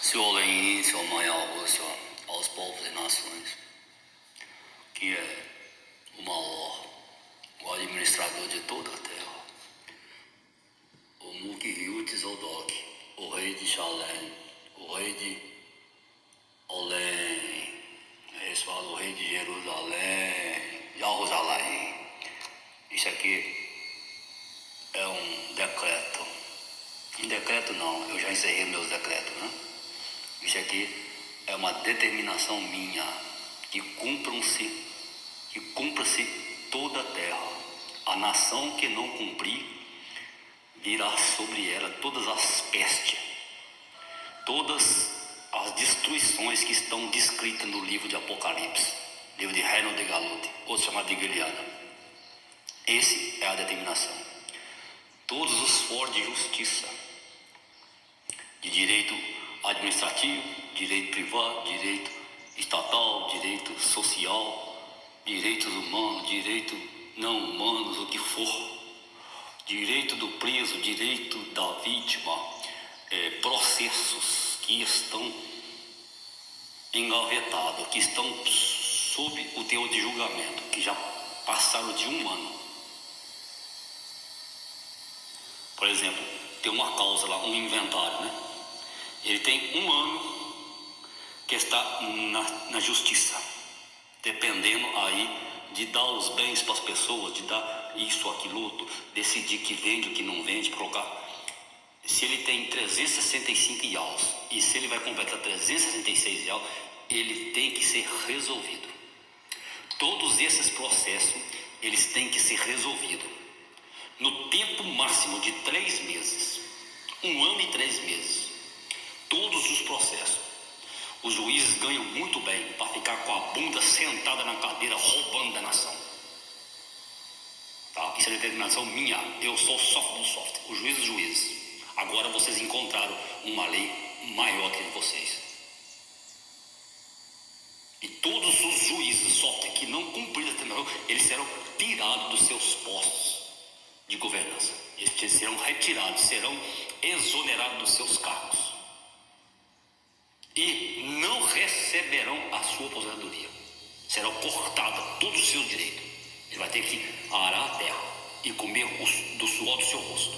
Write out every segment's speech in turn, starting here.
Senhor Lenin, Senhor Mãe Augusta, aos povos e nações, que é o maior, o administrador de toda a terra, o Mukhyut Zodok, o rei de Shalem, o rei de Olém, eles falam o rei de Jerusalém, Jerusalém. Isso aqui é um decreto. Um decreto não, eu já encerrei meus decretos, né? Isso aqui é uma determinação minha, que cumpra-se toda a terra. A nação que não cumprir, virá sobre ela todas as pestes, todas as destruições que estão descritas no livro de Apocalipse, livro de Reino de Galuti, outro chamado de Guiliana. Essa é a determinação. Todos os fóruns de justiça, de direito administrativo, direito privado, direito estatal, direito social, direitos humanos, direito não humanos, o que for, direito do preso, direito da vítima, processos que estão engavetados, que estão sob o teor de julgamento, que já passaram de 1 ano. Por exemplo, tem uma causa lá, um inventário, né? Ele tem 1 ano que está na justiça, dependendo aí de dar os bens para as pessoas, de dar isso, aquilo, outro, decidir que vende, o que não vende, colocar. Se ele tem 365 iauls, e se ele vai completar 366 iauls, ele tem que ser resolvido. Todos esses processos, eles têm que ser resolvidos no tempo máximo de 3 meses, 1 ano e 3 meses, todos os processos. Os juízes ganham muito bem para ficar com a bunda sentada na cadeira roubando da nação, tá? Isso é determinação minha, eu sou soft do soft, os juízes. Agora vocês encontraram uma lei maior que vocês, e todos os juízes soft que não cumpriram a determinação, eles serão tirados dos seus postos de governança, eles serão retirados, serão exonerados dos seus cargos e não receberão a sua aposentadoria, serão cortados todos os seus direitos. Ele vai ter que arar a terra e comer do suor do seu rosto.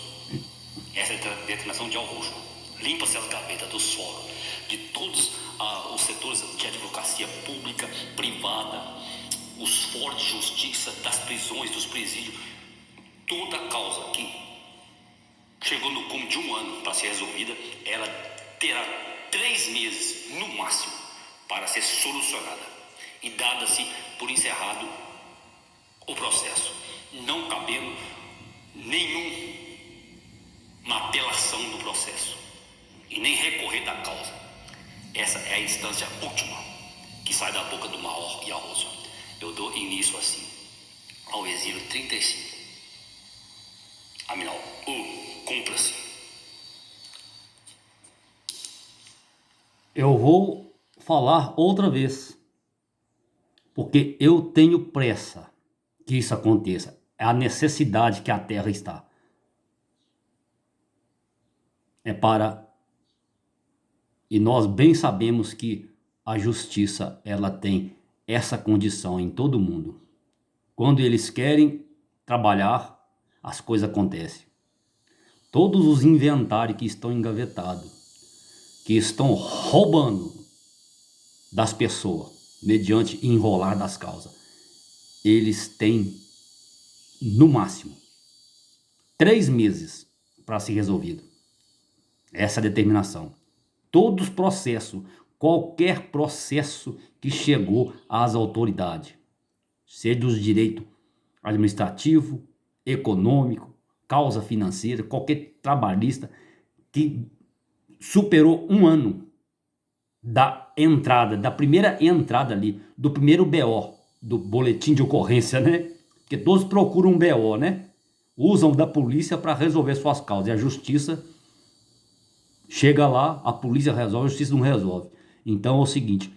Essa é a determinação de Augusto. Limpa-se as gavetas do solo de todos os setores de advocacia pública, privada, os fóruns de justiça, das prisões, dos presídios. Toda causa que chegou no cume de 1 ano para ser resolvida, ela terá 3 meses no máximo para ser solucionada e dada-se por encerrado o processo, não cabendo nenhuma apelação do processo e nem recorrer da causa. Essa é a instância última que sai da boca do Maor e Arroso. Eu dou início assim ao exílio 35. Aminal, cumpra-se. Eu vou falar outra vez, porque eu tenho pressa que isso aconteça. É a necessidade que a terra está. E nós bem sabemos que a justiça, ela tem essa condição em todo mundo. Quando eles querem trabalhar, as coisas acontecem. Todos os inventários que estão engavetados, que estão roubando das pessoas, mediante enrolar das causas, eles têm, no máximo, 3 meses para ser resolvido. Essa é a determinação. Todos os processos, qualquer processo que chegou às autoridades, seja dos direitos administrativo, econômico, causa financeira, qualquer trabalhista que superou 1 ano da entrada, da primeira entrada ali, do primeiro BO, do boletim de ocorrência, né? Porque todos procuram um BO, né? Usam da polícia para resolver suas causas. E a justiça chega lá, a polícia resolve, a justiça não resolve. Então é o seguinte,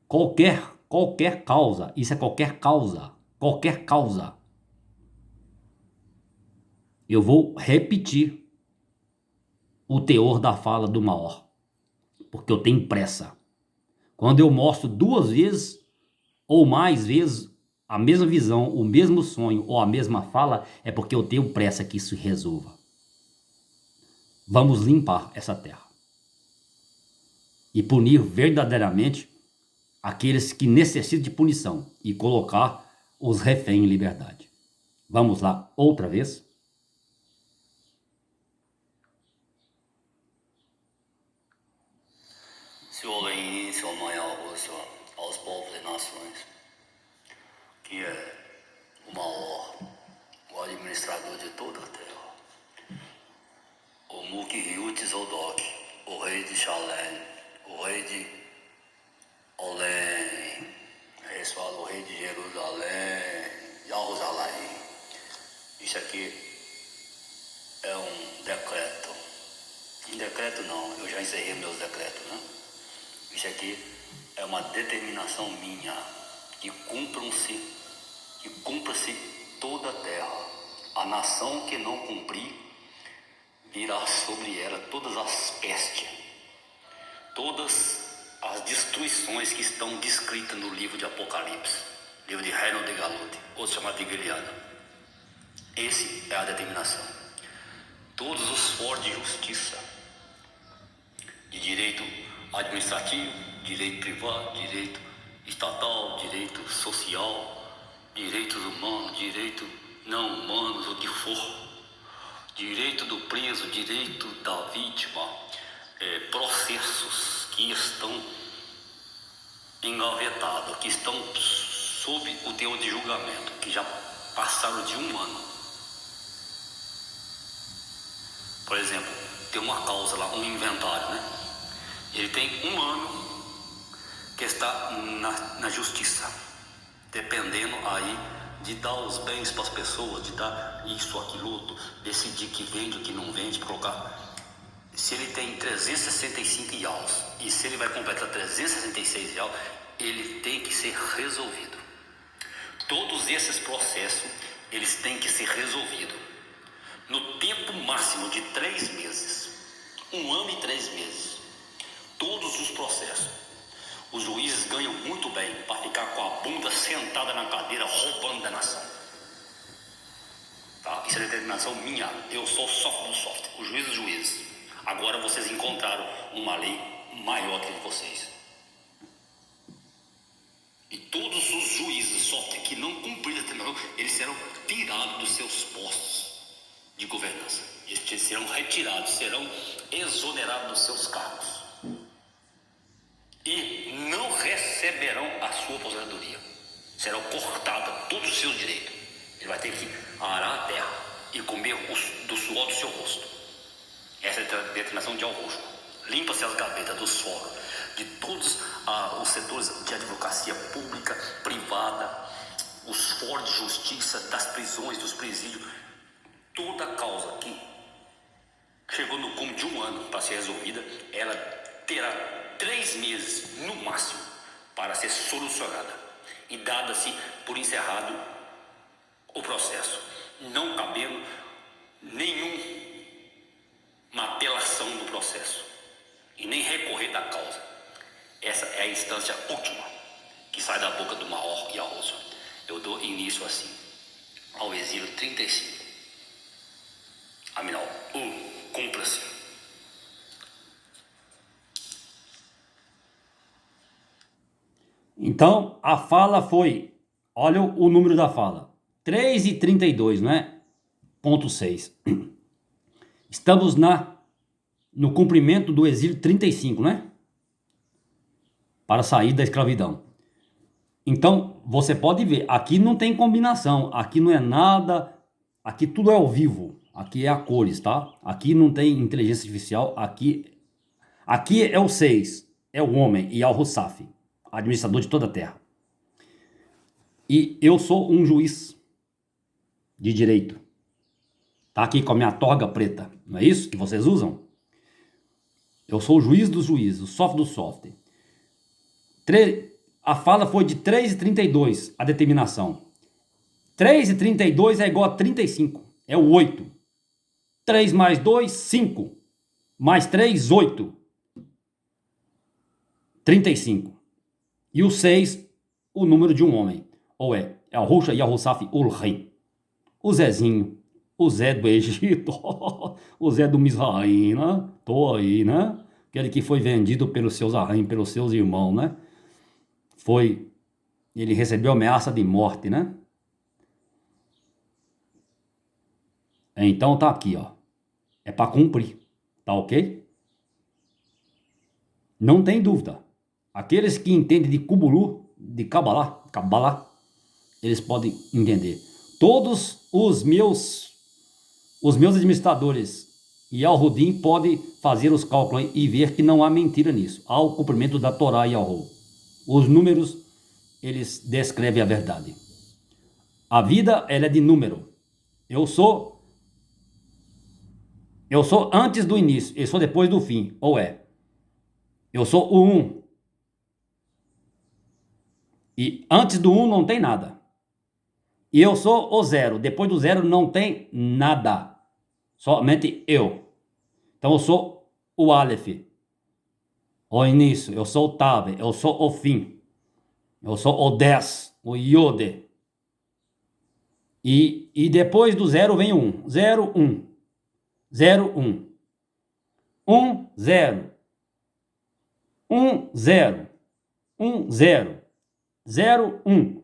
qualquer causa, isso é qualquer causa. Eu vou repetir o teor da fala do Maor. porque eu tenho pressa. Quando eu mostro 2 vezes ou mais vezes a mesma visão, o mesmo sonho ou a mesma fala, é porque eu tenho pressa que isso resolva. Vamos limpar essa terra e punir verdadeiramente aqueles que necessitam de punição e colocar os reféns em liberdade. Vamos lá outra vez? Senhor lei, Senhor mãe, aos povos e nações, que é o maior, o administrador de toda a terra, o Mukhiut Zodok, o rei de Shalem, o rei de Olém, eles falam o rei de Jerusalém, Jerusalém. Isso aqui é um decreto. Um decreto não, eu já encerrei meus decretos, né? Isso aqui é uma determinação minha, que cumpra-se toda a terra. A nação que não cumprir, virá sobre ela todas as pestes, todas as destruições que estão descritas no livro de Apocalipse, livro de Reino de Galuti, outro chamado de Gilead. Esse é a determinação. Todos os fóruns de justiça, de direito administrativo, direito privado, direito estatal, direito social, direitos humanos, direito não humanos, o que for, direito do preso, direito da vítima, processos que estão engavetados, que estão sob o teor de julgamento, que já passaram de 1 ano. Por exemplo, tem uma causa lá, um inventário, né? Ele tem 1 ano que está na justiça, dependendo aí de dar os bens para as pessoas, de dar isso, aquilo, outro, decidir que vende, o que não vende, colocar. Se ele tem 365 iauls e se ele vai completar 366 iauls, ele tem que ser resolvido. Todos esses processos, eles têm que ser resolvidos no tempo máximo de 3 meses. 1 ano e 3 meses. Todos os processos. Os juízes ganham muito bem para ficar com a bunda sentada na cadeira roubando da nação. Tá? Isso é determinação minha. Eu sou soft do soft. Os juízes. Agora vocês encontraram uma lei maior que vocês. E todos os juízes soft que não cumpriram a determinação, eles serão tirados dos seus postos de governança. Eles serão retirados, serão exonerados dos seus cargos. E não receberão a sua aposentadoria. Serão cortados todos os seus direitos. Ele vai ter que arar a terra e comer do suor do seu rosto. Essa é a determinação de Alrojo. Limpa-se as gavetas dos fóruns, de todos os setores de advocacia pública, privada, os fóruns de justiça, das prisões, dos presídios. Toda causa que chegou no cúmulo de 1 ano para ser resolvida, ela terá 3 meses no máximo para ser solucionada e dada-se por encerrado o processo, não cabendo nenhuma apelação do processo e nem recorrer da causa. Essa é a instância última que sai da boca do Maor e Arroso. Eu dou início assim ao exílio 35. Aminal, cumpra-se. Então, a fala foi, olha o número da fala, 3:32, não é? Ponto 6. Estamos no cumprimento do exílio 35, né? Para sair da escravidão. Então, você pode ver, aqui não tem combinação, aqui não é nada, aqui tudo é ao vivo, aqui é a cores, tá? Aqui não tem inteligência artificial, aqui é o 6, é o homem e Al-Husaf, administrador de toda a terra. E eu sou um juiz de direito. Tá aqui com a minha toga preta, não é isso que vocês usam? Eu sou o juiz dos juízes, o soft do soft. A fala foi de 3:32, a determinação. 3:32 é igual a 35, é o 8. 3 mais 2, 5. Mais 3, 8. 35. E o 6, o número de um homem. Ou é Yahushua, Yahussaf, Ulrei. O Zezinho, o Zé do Egito, o Zé do Mizraim, né? Tô aí, né? Aquele que foi vendido pelos seus arranhos, pelos seus irmãos, né? Ele recebeu ameaça de morte, né? Então tá aqui, ó. É para cumprir, tá ok? Não tem dúvida. Aqueles que entendem de Kubulu, de Kabbalah, eles podem entender. Todos os meus administradores e Al-Hudim podem fazer os cálculos e ver que não há mentira nisso. Há o cumprimento da Torá e Al-Hu. Os números, eles descrevem a verdade. A vida, ela é de número. Eu sou antes do início, eu sou depois do fim. Ou é, eu sou o 1. E antes do 1 não tem nada. E eu sou o 0. Depois do 0 não tem nada. Somente eu. Então eu sou o Aleph. O início. Eu sou o Tav. Eu sou o fim. Eu sou o 10. O Yod. E depois do 0 vem o 1. 0, 1. 0, 1. 1, 0. 1, 0. 1, 0. 0, 1.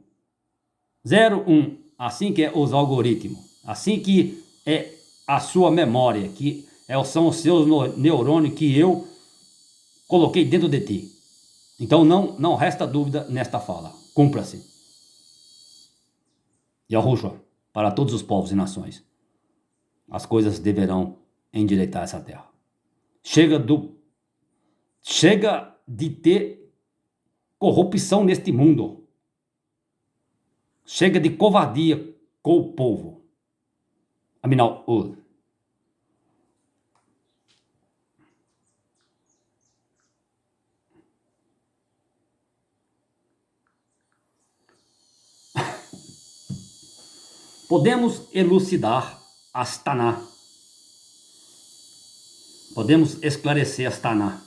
0, 1. Assim que é os algoritmos. Assim que é a sua memória, que são os seus neurônios que eu coloquei dentro de ti. Então não resta dúvida nesta fala. Cumpra-se. Yahushua, para todos os povos e nações, as coisas deverão endireitar essa terra. Chega de ter corrupção neste mundo. Chega de covardia com o povo. Aminal Ul. Podemos elucidar as Taná. Podemos esclarecer as Taná.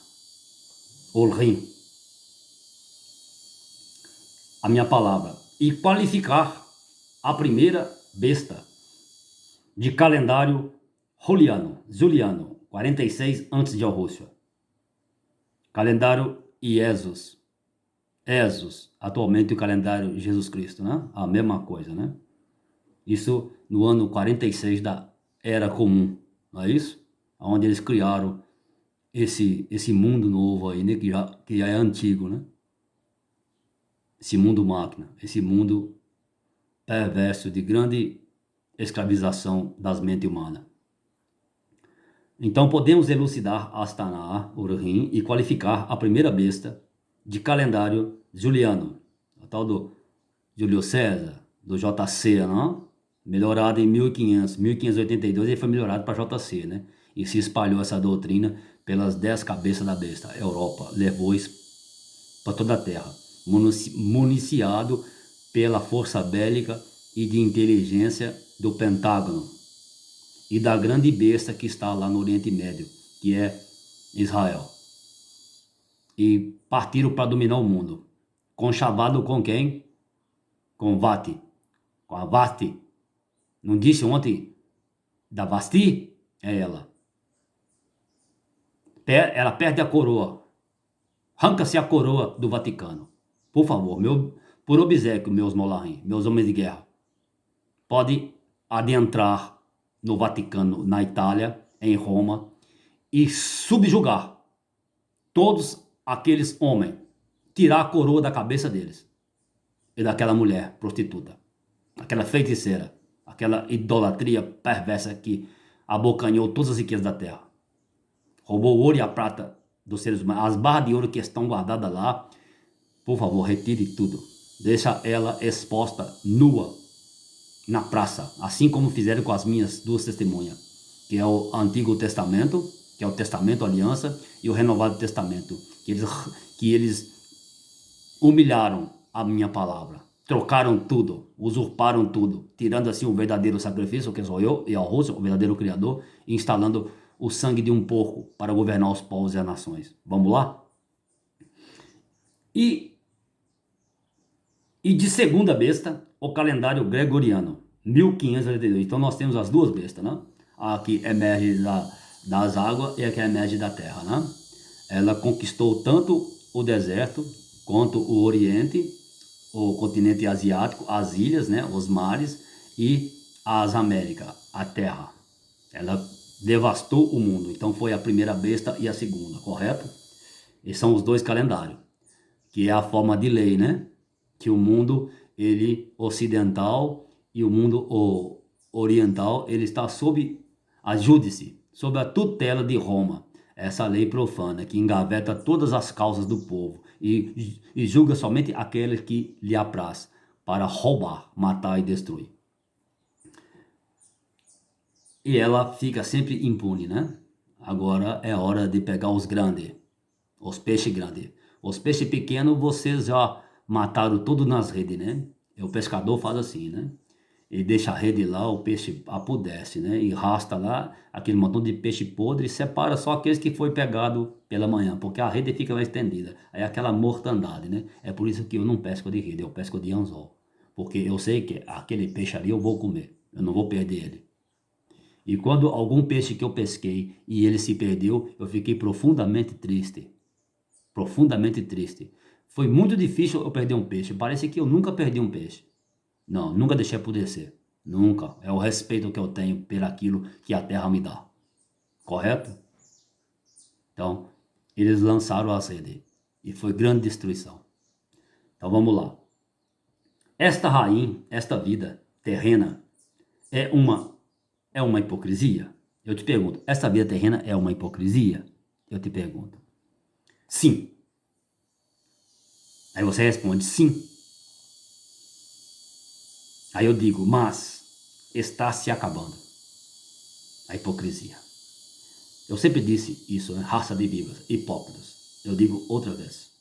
Ulrim. A minha palavra. E qualificar a primeira besta de calendário Juliano, 46 antes de Yahushua. Calendário Iesus. Atualmente o calendário Jesus Cristo, né? A mesma coisa, né? Isso no ano 46 da Era Comum, não é isso? Onde eles criaram esse mundo novo aí, né? Que já é antigo, né? Esse mundo máquina, esse mundo perverso de grande escravização das mentes humanas. Então podemos elucidar Astana, Urahim, e qualificar a primeira besta de calendário Juliano, o tal do Júlio César, do JC, não? Melhorado em 1582, ele foi melhorado para JC, né? E se espalhou essa doutrina pelas 10 cabeças da besta. A Europa levou isso para toda a Terra, municiado pela força bélica e de inteligência do Pentágono e da grande besta que está lá no Oriente Médio, que é Israel. E partiram para dominar o mundo. Conchavado com quem? Com Vati. Com a Vasti. Não disse ontem da Vasti? É ela. Ela perde a coroa. Arranca-se a coroa do Vaticano. Por favor, por obséquio, meus Molahim, meus homens de guerra. Pode adentrar no Vaticano, na Itália, em Roma, e subjugar todos aqueles homens. Tirar a coroa da cabeça deles. E daquela mulher prostituta. Aquela feiticeira. Aquela idolatria perversa que abocanhou todas as riquezas da terra. Roubou o ouro e a prata dos seres humanos. As barras de ouro que estão guardadas lá, por favor, retire tudo. Deixa ela exposta, nua, na praça. Assim como fizeram com as minhas duas testemunhas. Que é o Antigo Testamento, que é o Testamento Aliança, e o Renovado Testamento. Que eles humilharam a minha palavra. Trocaram tudo, usurparam tudo, tirando assim o verdadeiro sacrifício, que sou eu, e ao rosto, o verdadeiro Criador, e instalando o sangue de um porco para governar os povos e as nações. Vamos lá? E de segunda besta, o calendário gregoriano, 1582. Então nós temos as duas bestas, né? A que emerge das águas e a que emerge da terra, né? Ela conquistou tanto o deserto quanto o Oriente, o continente asiático, as ilhas, né? Os mares e as Américas, a terra. Ela devastou o mundo. Então foi a primeira besta e a segunda, correto? E são os dois calendários, que é a forma de lei, né? Que o mundo ele ocidental e o mundo oriental ele está sob a júdice, sob a tutela de Roma. Essa lei profana que engaveta todas as causas do povo e julga somente aqueles que lhe apraz para roubar, matar e destruir. E ela fica sempre impune, né? Agora é hora de pegar os grandes, os peixes grandes. Os peixes pequenos vocês já mataram tudo nas redes, né? E o pescador faz assim, né? Ele deixa a rede lá, o peixe apodrece, né? E rasta lá aquele montão de peixe podre e separa só aqueles que foi pegado pela manhã, porque a rede fica lá estendida. Aí é aquela mortandade, né? É por isso que eu não pesco de rede, eu pesco de anzol. Porque eu sei que aquele peixe ali eu vou comer, eu não vou perder ele. E quando algum peixe que eu pesquei e ele se perdeu, eu fiquei profundamente triste. Profundamente triste. Foi muito difícil eu perder um peixe. Parece que eu nunca perdi um peixe. Não, nunca deixei apodrecer. Nunca. É o respeito que eu tenho por aquilo que a terra me dá. Correto? Então, eles lançaram as redes. E foi grande destruição. Então vamos lá. Esta rainha, esta vida terrena é uma hipocrisia? Eu te pergunto, esta vida terrena é uma hipocrisia? Eu te pergunto. Sim. Aí você responde sim. Aí eu digo, mas está se acabando a hipocrisia. Eu sempre disse isso, né? Raça de víboras, hipócritas. Eu digo outra vez.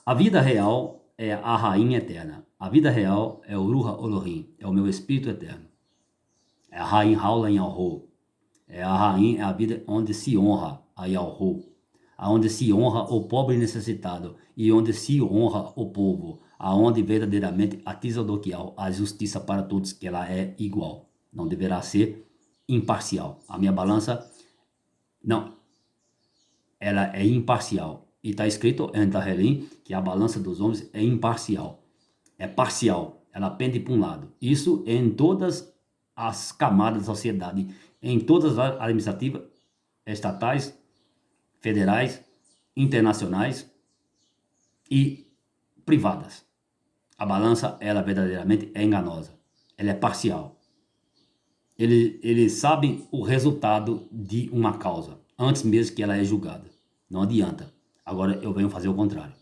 A vida real é a rainha eterna. A vida real é o Ruha Elohim, é o meu espírito eterno. É a rainha Haula em Alho. É a rainha, é a vida onde se honra a Yahweh, aonde se honra o pobre necessitado e onde se honra o povo, aonde verdadeiramente a Tisadokial, a justiça para todos, que ela é igual, não deverá ser imparcial. A minha balança, não, ela é imparcial. E está escrito em Tahelim que a balança dos homens é imparcial, é parcial, ela pende para um lado. Isso em todas as camadas da sociedade, em todas as administrativas, estatais, federais, internacionais e privadas. A balança, ela verdadeiramente é enganosa. Ela é parcial. Eles sabem o resultado de uma causa, antes mesmo que ela é julgada. Não adianta. Agora eu venho fazer o contrário.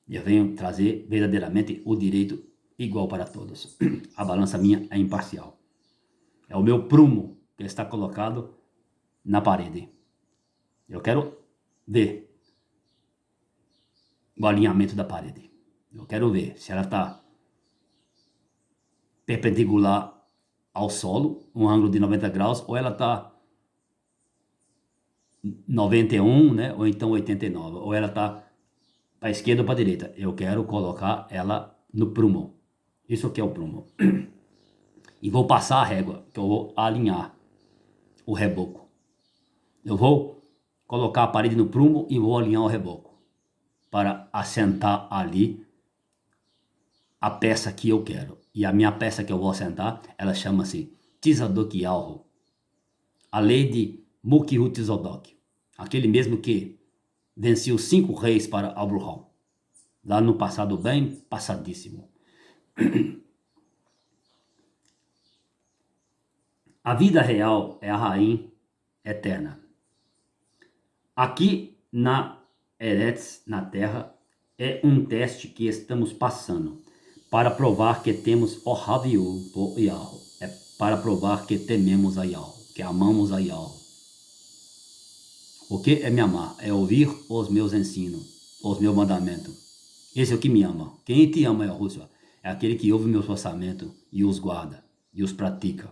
Eu venho trazer verdadeiramente o direito igual para todos. A balança minha é imparcial. É o meu prumo que está colocado na parede. Eu quero ver o alinhamento da parede. Eu quero ver se ela está perpendicular ao solo, um ângulo de 90 graus, ou ela está 91, né? Ou então 89, ou ela está para a esquerda ou para a direita. Eu quero colocar ela no prumo. Isso aqui é o prumo. E vou passar a régua, que eu vou alinhar o reboco. Eu vou colocar a parede no prumo e vou alinhar o reboco para assentar ali a peça que eu quero. E a minha peça que eu vou assentar, ela chama-se Tzadok, a lei de Mulkihu Tzadok, aquele mesmo que venceu 5 reis para Abraham, lá no passado bem passadíssimo. A vida real é a rainha eterna. Aqui na Eretz, na terra, é um teste que estamos passando para provar que temos o Haviu por Yahweh. É para provar que tememos a Yahweh, que amamos a Yahweh. O que é me amar? É ouvir os meus ensinos, os meus mandamentos. Esse é o que me ama. Quem te ama, Yahushua, é aquele que ouve meus pensamentos e os guarda e os pratica.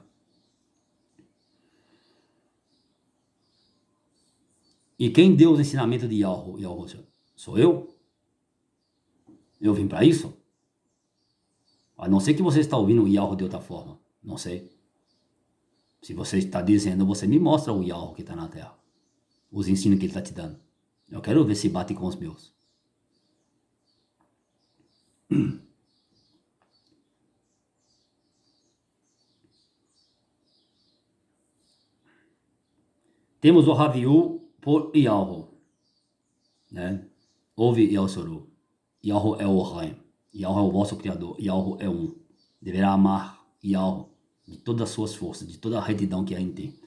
E quem deu os ensinamentos de Yahushua? Sou eu? Eu vim para isso? A não ser que você está ouvindo o Yahweh de outra forma. Não sei. Se você está dizendo, você me mostra o Yahweh que está na terra. Os ensinos que ele está te dando. Eu quero ver se bate com os meus. Temos o Raviú por Yahweh, né? Ouve Yahweh. Yahweh é o Raim. Yahweh é o vosso Criador. Yahweh é um. Deverá amar Yahweh de todas as suas forças, de toda a retidão que há em ti.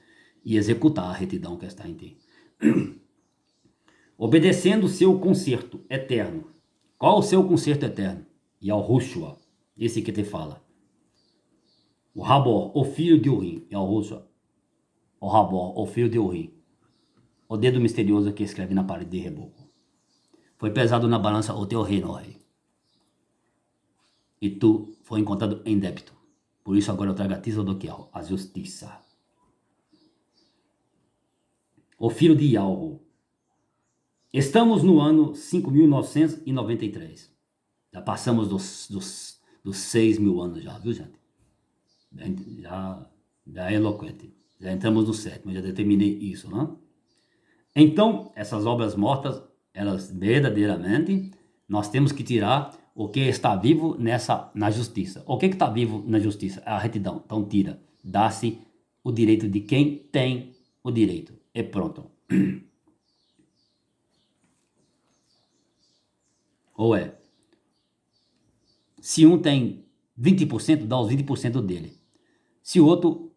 E executar a retidão que está em ti. Obedecendo o seu concerto eterno. Qual o seu concerto eterno? Yahushua. Esse que te fala. O Rabor, o filho de Urim. Yahushua. O Rabor, o filho de Urim. O dedo misterioso que escreve na parede de reboco. Foi pesado na balança o teu reino, ó rei. E tu foi encontrado em débito. Por isso agora eu trago a tisa do Yahweh, a justiça. O filho de Yahweh. Estamos no ano 5.993. Já passamos dos 6.000 anos já, viu, gente? Já é eloquente. Já entramos no 7º, já determinei isso, né? Então, essas obras mortas, elas verdadeiramente, nós temos que tirar o que está vivo na justiça. O que está vivo na justiça? A retidão. Então tira. Dá-se o direito de quem tem o direito. E pronto. Ou é, se um tem 20%, dá os 20% dele. Se o outro,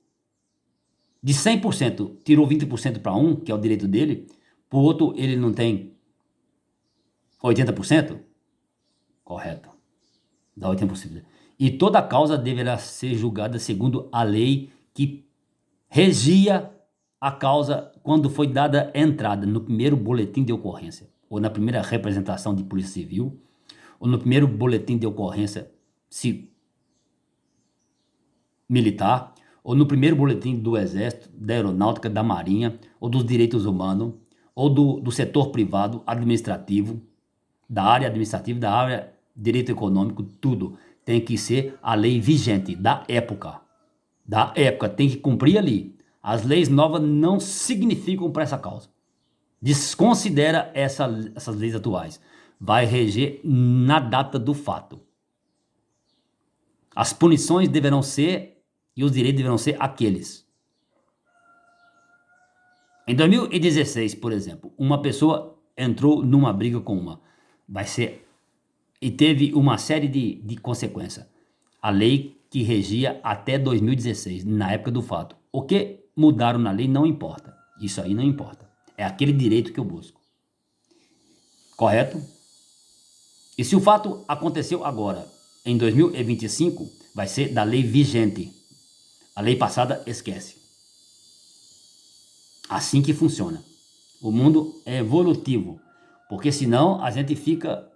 de 100%, tirou 20% para um, que é o direito dele, para o outro ele não tem 80%? Correto. Dá 80%. E toda causa deverá ser julgada segundo a lei que regia a causa quando foi dada entrada no primeiro boletim de ocorrência, ou na primeira representação de polícia civil, ou no primeiro boletim de ocorrência militar, ou no primeiro boletim do Exército, da Aeronáutica, da Marinha, ou dos direitos humanos, ou do setor privado, administrativo, da área administrativa, da área direito econômico, tudo tem que ser a lei vigente da época. Da época, tem que cumprir ali. As leis novas não significam para essa causa. Desconsidera essas leis atuais. Vai reger na data do fato. As punições deverão ser e os direitos deverão ser aqueles. Em 2016, por exemplo, uma pessoa entrou numa briga com uma. E teve uma série de consequências. A lei que regia até 2016, na época do fato. O que mudaram na lei não importa. Isso aí não importa. É aquele direito que eu busco. Correto? E se o fato aconteceu agora, em 2025, vai ser da lei vigente. A lei passada, esquece. Assim que funciona. O mundo é evolutivo. Porque senão a gente fica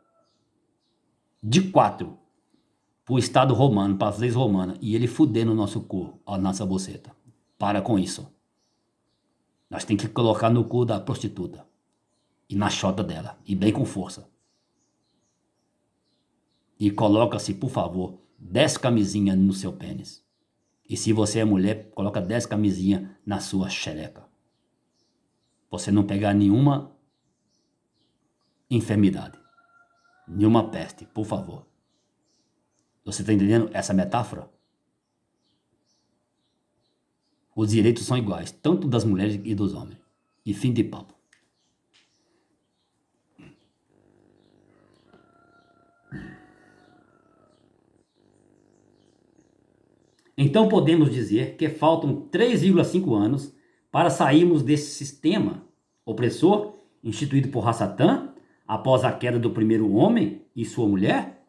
de 4 para o Estado romano, para as leis romanas, e ele fuder no nosso cu, a nossa boceta. Para com isso. Nós temos que colocar no cu da prostituta. E na chota dela. E bem com força. E coloca-se, por favor, 10 camisinhas no seu pênis. E se você é mulher, coloca 10 camisinhas na sua xereca. Você não pegar nenhuma enfermidade. Nenhuma peste, por favor. Você está entendendo essa metáfora? Os direitos são iguais, tanto das mulheres e dos homens. E fim de papo. Então podemos dizer que faltam 3,5 anos para sairmos desse sistema opressor instituído por Satã após a queda do primeiro homem e sua mulher,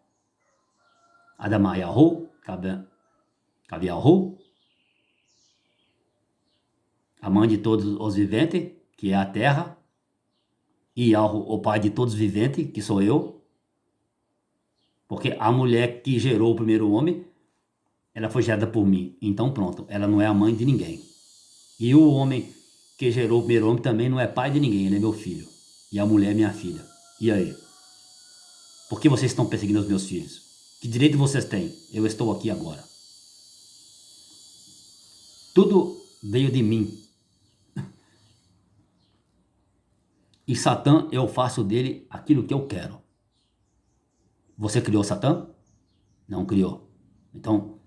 Adamayahu, Kaviahu, a mãe de todos os viventes, que é a terra, e Yahu, o pai de todos os viventes, que sou eu, porque a mulher que gerou o primeiro homem, ela foi gerada por mim, então pronto, ela não é a mãe de ninguém. E o homem que gerou o primeiro homem também não é pai de ninguém, ele é meu filho, e a mulher é minha filha. E aí? Por que vocês estão perseguindo os meus filhos? Que direito vocês têm? Eu estou aqui agora. Tudo veio de mim. E Satã, eu faço dele aquilo que eu quero. Você criou Satã? Não criou. Então,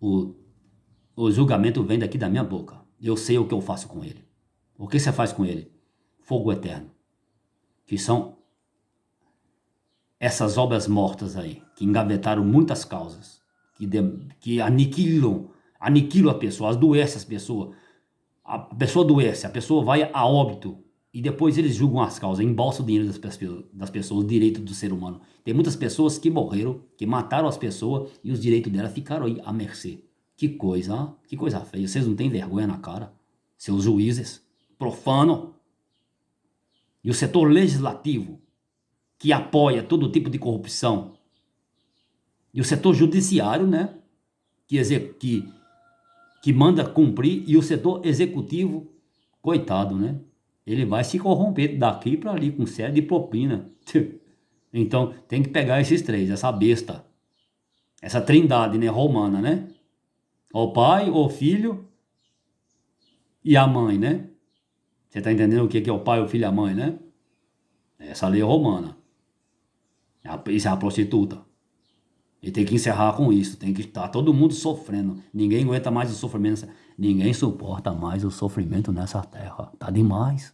o julgamento vem daqui da minha boca. Eu sei o que eu faço com ele. O que você faz com ele? Fogo eterno. Que são essas obras mortas aí, que engavetaram muitas causas, que aniquilam a pessoa, adoecem as pessoas. A pessoa adoece, a pessoa vai a óbito, e depois eles julgam as causas, embolsam o dinheiro das pessoas, o direito do ser humano. Tem muitas pessoas que morreram, que mataram as pessoas, e os direitos delas ficaram aí à mercê. Que coisa feia. Vocês não têm vergonha na cara? Seus juízes, profano. E o setor legislativo, que apoia todo tipo de corrupção. E o setor judiciário, né? Que manda cumprir. E o setor executivo, coitado, né? Ele vai se corromper daqui para ali com série de propina. Então, tem que pegar esses três, essa besta. Essa trindade, né? Romana, né? O pai, o filho e a mãe, né? Você tá entendendo o que é o pai, o filho e a mãe, né? Essa lei romana. Isso é a prostituta. E tem que encerrar com isso. Tem que estar todo mundo sofrendo. Ninguém aguenta mais o sofrimento. Ninguém suporta mais o sofrimento nessa terra. Tá demais.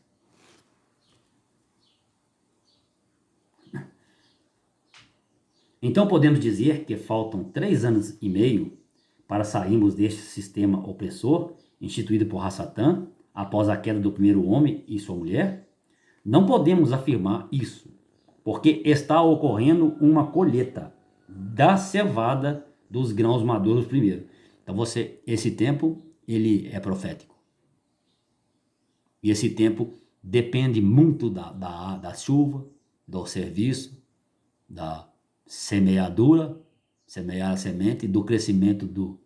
Então podemos dizer que faltam 3 anos e meio para sairmos deste sistema opressor instituído por Satã após a queda do primeiro homem e sua mulher? Não podemos afirmar isso, porque está ocorrendo uma colheita da cevada dos grãos maduros primeiro. Então esse tempo ele é profético. E esse tempo depende muito da chuva, do serviço, da semeadura, semear a semente, do crescimento, do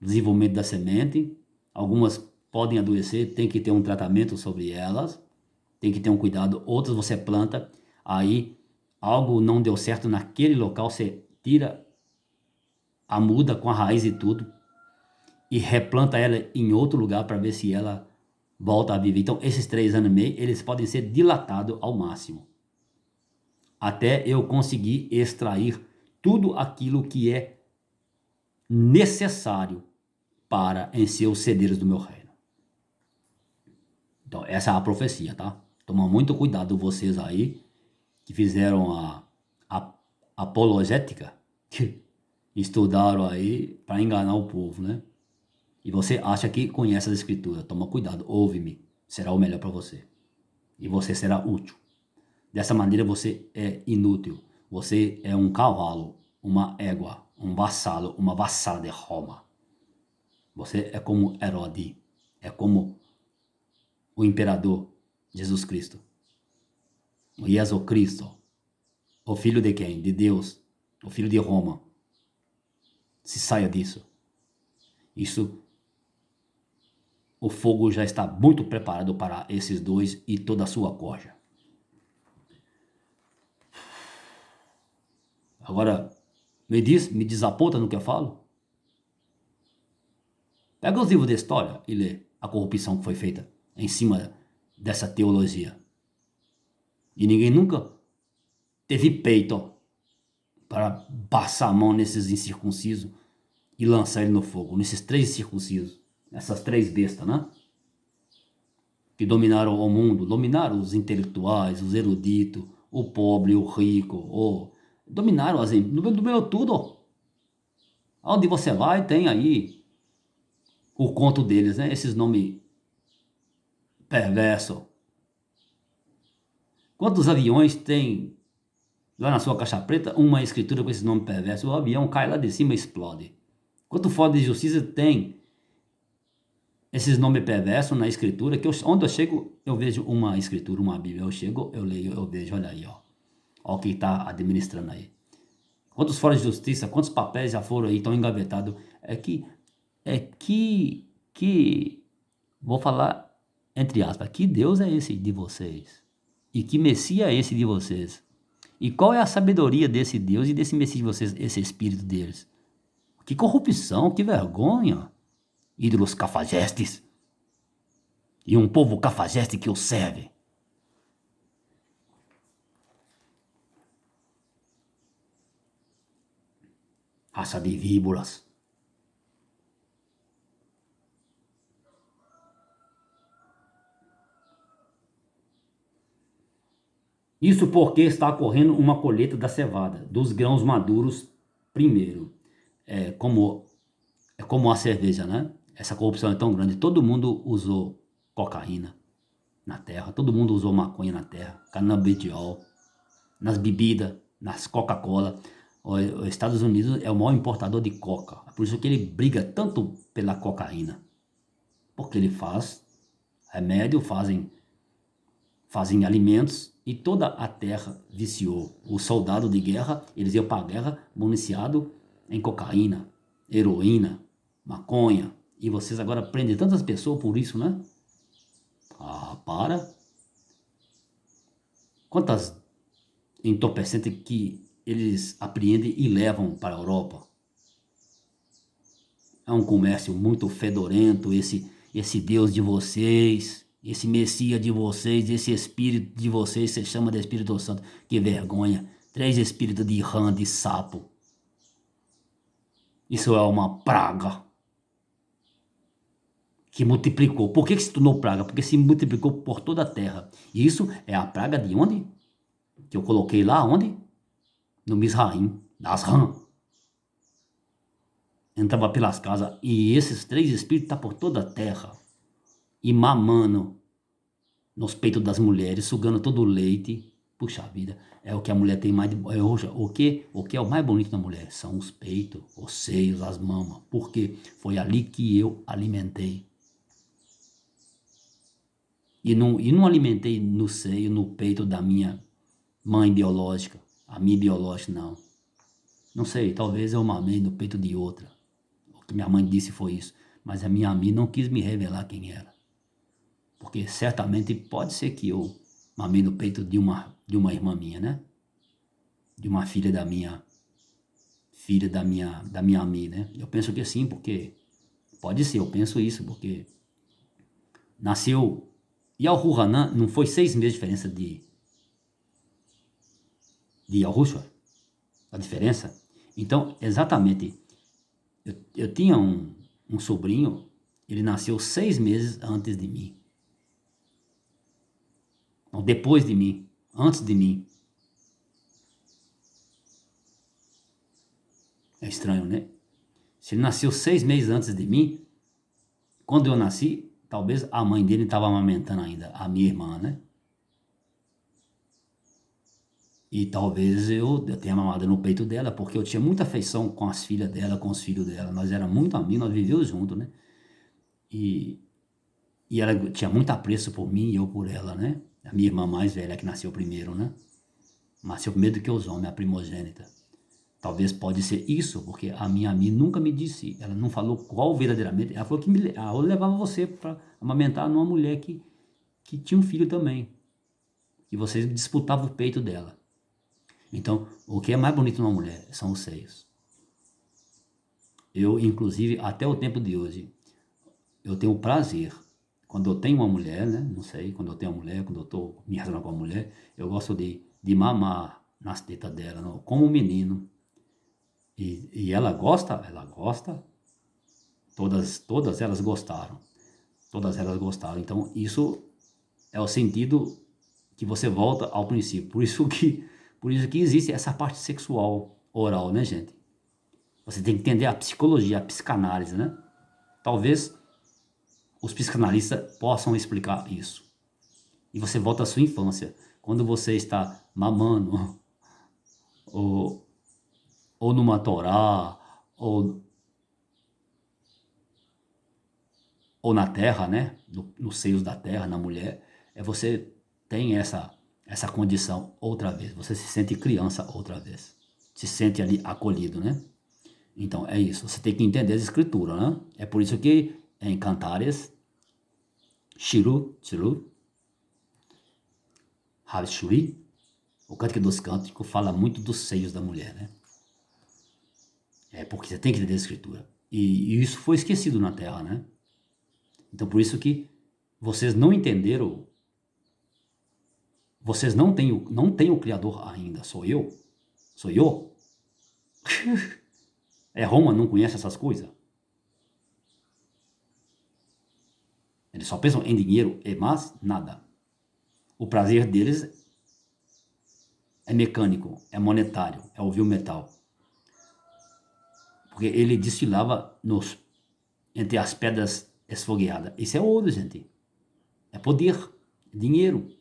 desenvolvimento da semente. Algumas podem adoecer, tem que ter um tratamento sobre elas, tem que ter um cuidado. Outras você planta, aí algo não deu certo naquele local, você tira a muda com a raiz e tudo e replanta ela em outro lugar para ver se ela volta a viver. Então esses 3 anos e meio, eles podem ser dilatados ao máximo, até eu conseguir extrair tudo aquilo que é necessário para encher os cedeiros do meu reino. Então essa é a profecia, tá? Toma muito cuidado vocês aí que fizeram a apologética, que estudaram aí para enganar o povo, né? E você acha que conhece as escrituras. Toma cuidado, ouve-me, será o melhor para você. E você será útil. Dessa maneira você é inútil. Você é um cavalo, uma égua, um vassalo, uma vassala de Roma. Você é como Herodes, é como o imperador Jesus Cristo. O Jesus Cristo, o filho de quem? De Deus, o filho de Roma. Se saia disso. Isso, o fogo já está muito preparado para esses dois e toda a sua corja. Agora, me desaponta no que eu falo? Pega os livros de história e lê a corrupção que foi feita em cima dessa teologia. E ninguém nunca teve peito para passar a mão nesses incircuncisos e lançar ele no fogo, nesses 3 incircuncisos, essas 3 bestas, né? Que dominaram o mundo, dominaram os intelectuais, os eruditos, o pobre, o rico, dominaram dominou tudo. Onde você vai tem aí o conto deles, né? Esses nomes perversos. Quantos aviões tem lá na sua caixa preta uma escritura com esse nome perverso? O avião cai lá de cima e explode. Quanto Fórum de Justiça tem esses nomes perversos na escritura, que onde eu chego, eu vejo uma escritura, uma Bíblia. Eu chego, eu leio, eu vejo, olha aí, ó. Ó quem está administrando aí. Quantos fóruns de justiça, quantos papéis já foram aí, estão engavetados. Vou falar entre aspas, que Deus é esse de vocês? E que Messias é esse de vocês? E qual é a sabedoria desse Deus e desse Messias de vocês, esse espírito deles? Que corrupção, que vergonha. Ídolos cafajestes. E um povo cafajeste que os serve. Raça de víboras. Isso porque está ocorrendo uma colheita da cevada, dos grãos maduros primeiro. É como a cerveja, né? Essa corrupção é tão grande. Todo mundo usou cocaína na terra, todo mundo usou maconha na terra, canabidiol, nas bebidas, nas Coca-Cola. Os Estados Unidos é o maior importador de coca. É por isso que ele briga tanto pela cocaína. Porque ele faz remédio, fazem alimentos e toda a terra viciou. Os soldados de guerra, eles iam para a guerra municiado em cocaína, heroína, maconha. E vocês agora prendem tantas pessoas por isso, né? Ah, para. Quantas entorpecentes que eles apreendem e levam para a Europa? É um comércio muito fedorento, esse Deus de vocês, esse Messias de vocês, esse Espírito de vocês, você chama de Espírito Santo. Que vergonha. 3 espíritos de rã, de sapo. Isso é uma praga que multiplicou. Por que se tornou praga? Porque se multiplicou por toda a terra. E isso é a praga de onde? Que eu coloquei lá, onde? No Misraim, das rãs. Entrava pelas casas e esses 3 espíritos estão por toda a terra. E mamando nos peitos das mulheres, sugando todo o leite. Puxa vida, é o que a mulher tem mais de... o que é o mais bonito da mulher? São os peitos, os seios, as mamas. Porque foi ali que eu alimentei. E não alimentei no seio, no peito da minha mãe biológica. A minha biológica, não. Não sei, talvez eu mamei no peito de outra. O que minha mãe disse foi isso. Mas a minha amiga não quis me revelar quem era. Porque certamente pode ser que eu mamei no peito de uma irmã minha, né? De uma filha da minha amiga, né? Eu penso que sim, porque pode ser, eu penso isso, porque nasceu Yahu Hanan, não foi 6 meses de diferença de Yahushua? A diferença? Então, exatamente, eu tinha um sobrinho, ele nasceu 6 meses antes de mim. Não, depois de mim, antes de mim. É estranho, né? Se ele nasceu 6 meses antes de mim, quando eu nasci, talvez a mãe dele estava amamentando ainda, a minha irmã, né? E talvez eu tenha mamado no peito dela, porque eu tinha muita afeição com as filhas dela, com os filhos dela. Nós éramos muito amigos, nós vivíamos juntos, né? E ela tinha muito apreço por mim e eu por ela, né? A minha irmã mais velha, que nasceu primeiro, né? Nasceu primeiro do que os homens, a primogênita. Talvez pode ser isso, porque a minha amiga nunca me disse, ela não falou qual verdadeiramente, ela falou que eu levava você para amamentar numa mulher que tinha um filho também, e vocês disputavam o peito dela. Então, o que é mais bonito numa mulher são os seios. Eu, inclusive, até o tempo de hoje, eu tenho o prazer, quando eu tenho uma mulher, né, não sei, quando eu tenho uma mulher, quando eu estou me relacionando com uma mulher, eu gosto de mamar nas tetas dela, não, como um menino. E ela gosta, todas elas gostaram, então isso é o sentido que você volta ao princípio, por isso que existe essa parte sexual oral, né, gente? Você tem que entender a psicologia, a psicanálise, né? Talvez os psicanalistas possam explicar isso. E você volta à sua infância, quando você está mamando, ou numa torá, ou na terra, né? Nos seios da terra, na mulher, você tem essa condição outra vez. Você se sente criança outra vez. Se sente ali acolhido, né? Então é isso. Você tem que entender as escrituras, né? É por isso que em Cantares, Shiru, Havshuri, O Cântico dos Cânticos fala muito dos seios da mulher, né? É porque você tem que entender a Escritura. E isso foi esquecido na Terra, né? Então, por isso que vocês não entenderam, vocês não têm o Criador ainda, sou eu. Sou eu. É Roma, não conhece essas coisas? Eles só pensam em dinheiro e mais nada. O prazer deles é mecânico, é monetário, é ouvir o metal. Porque ele desfilava entre as pedras esfogueadas. Isso é ouro, gente. É poder, é dinheiro.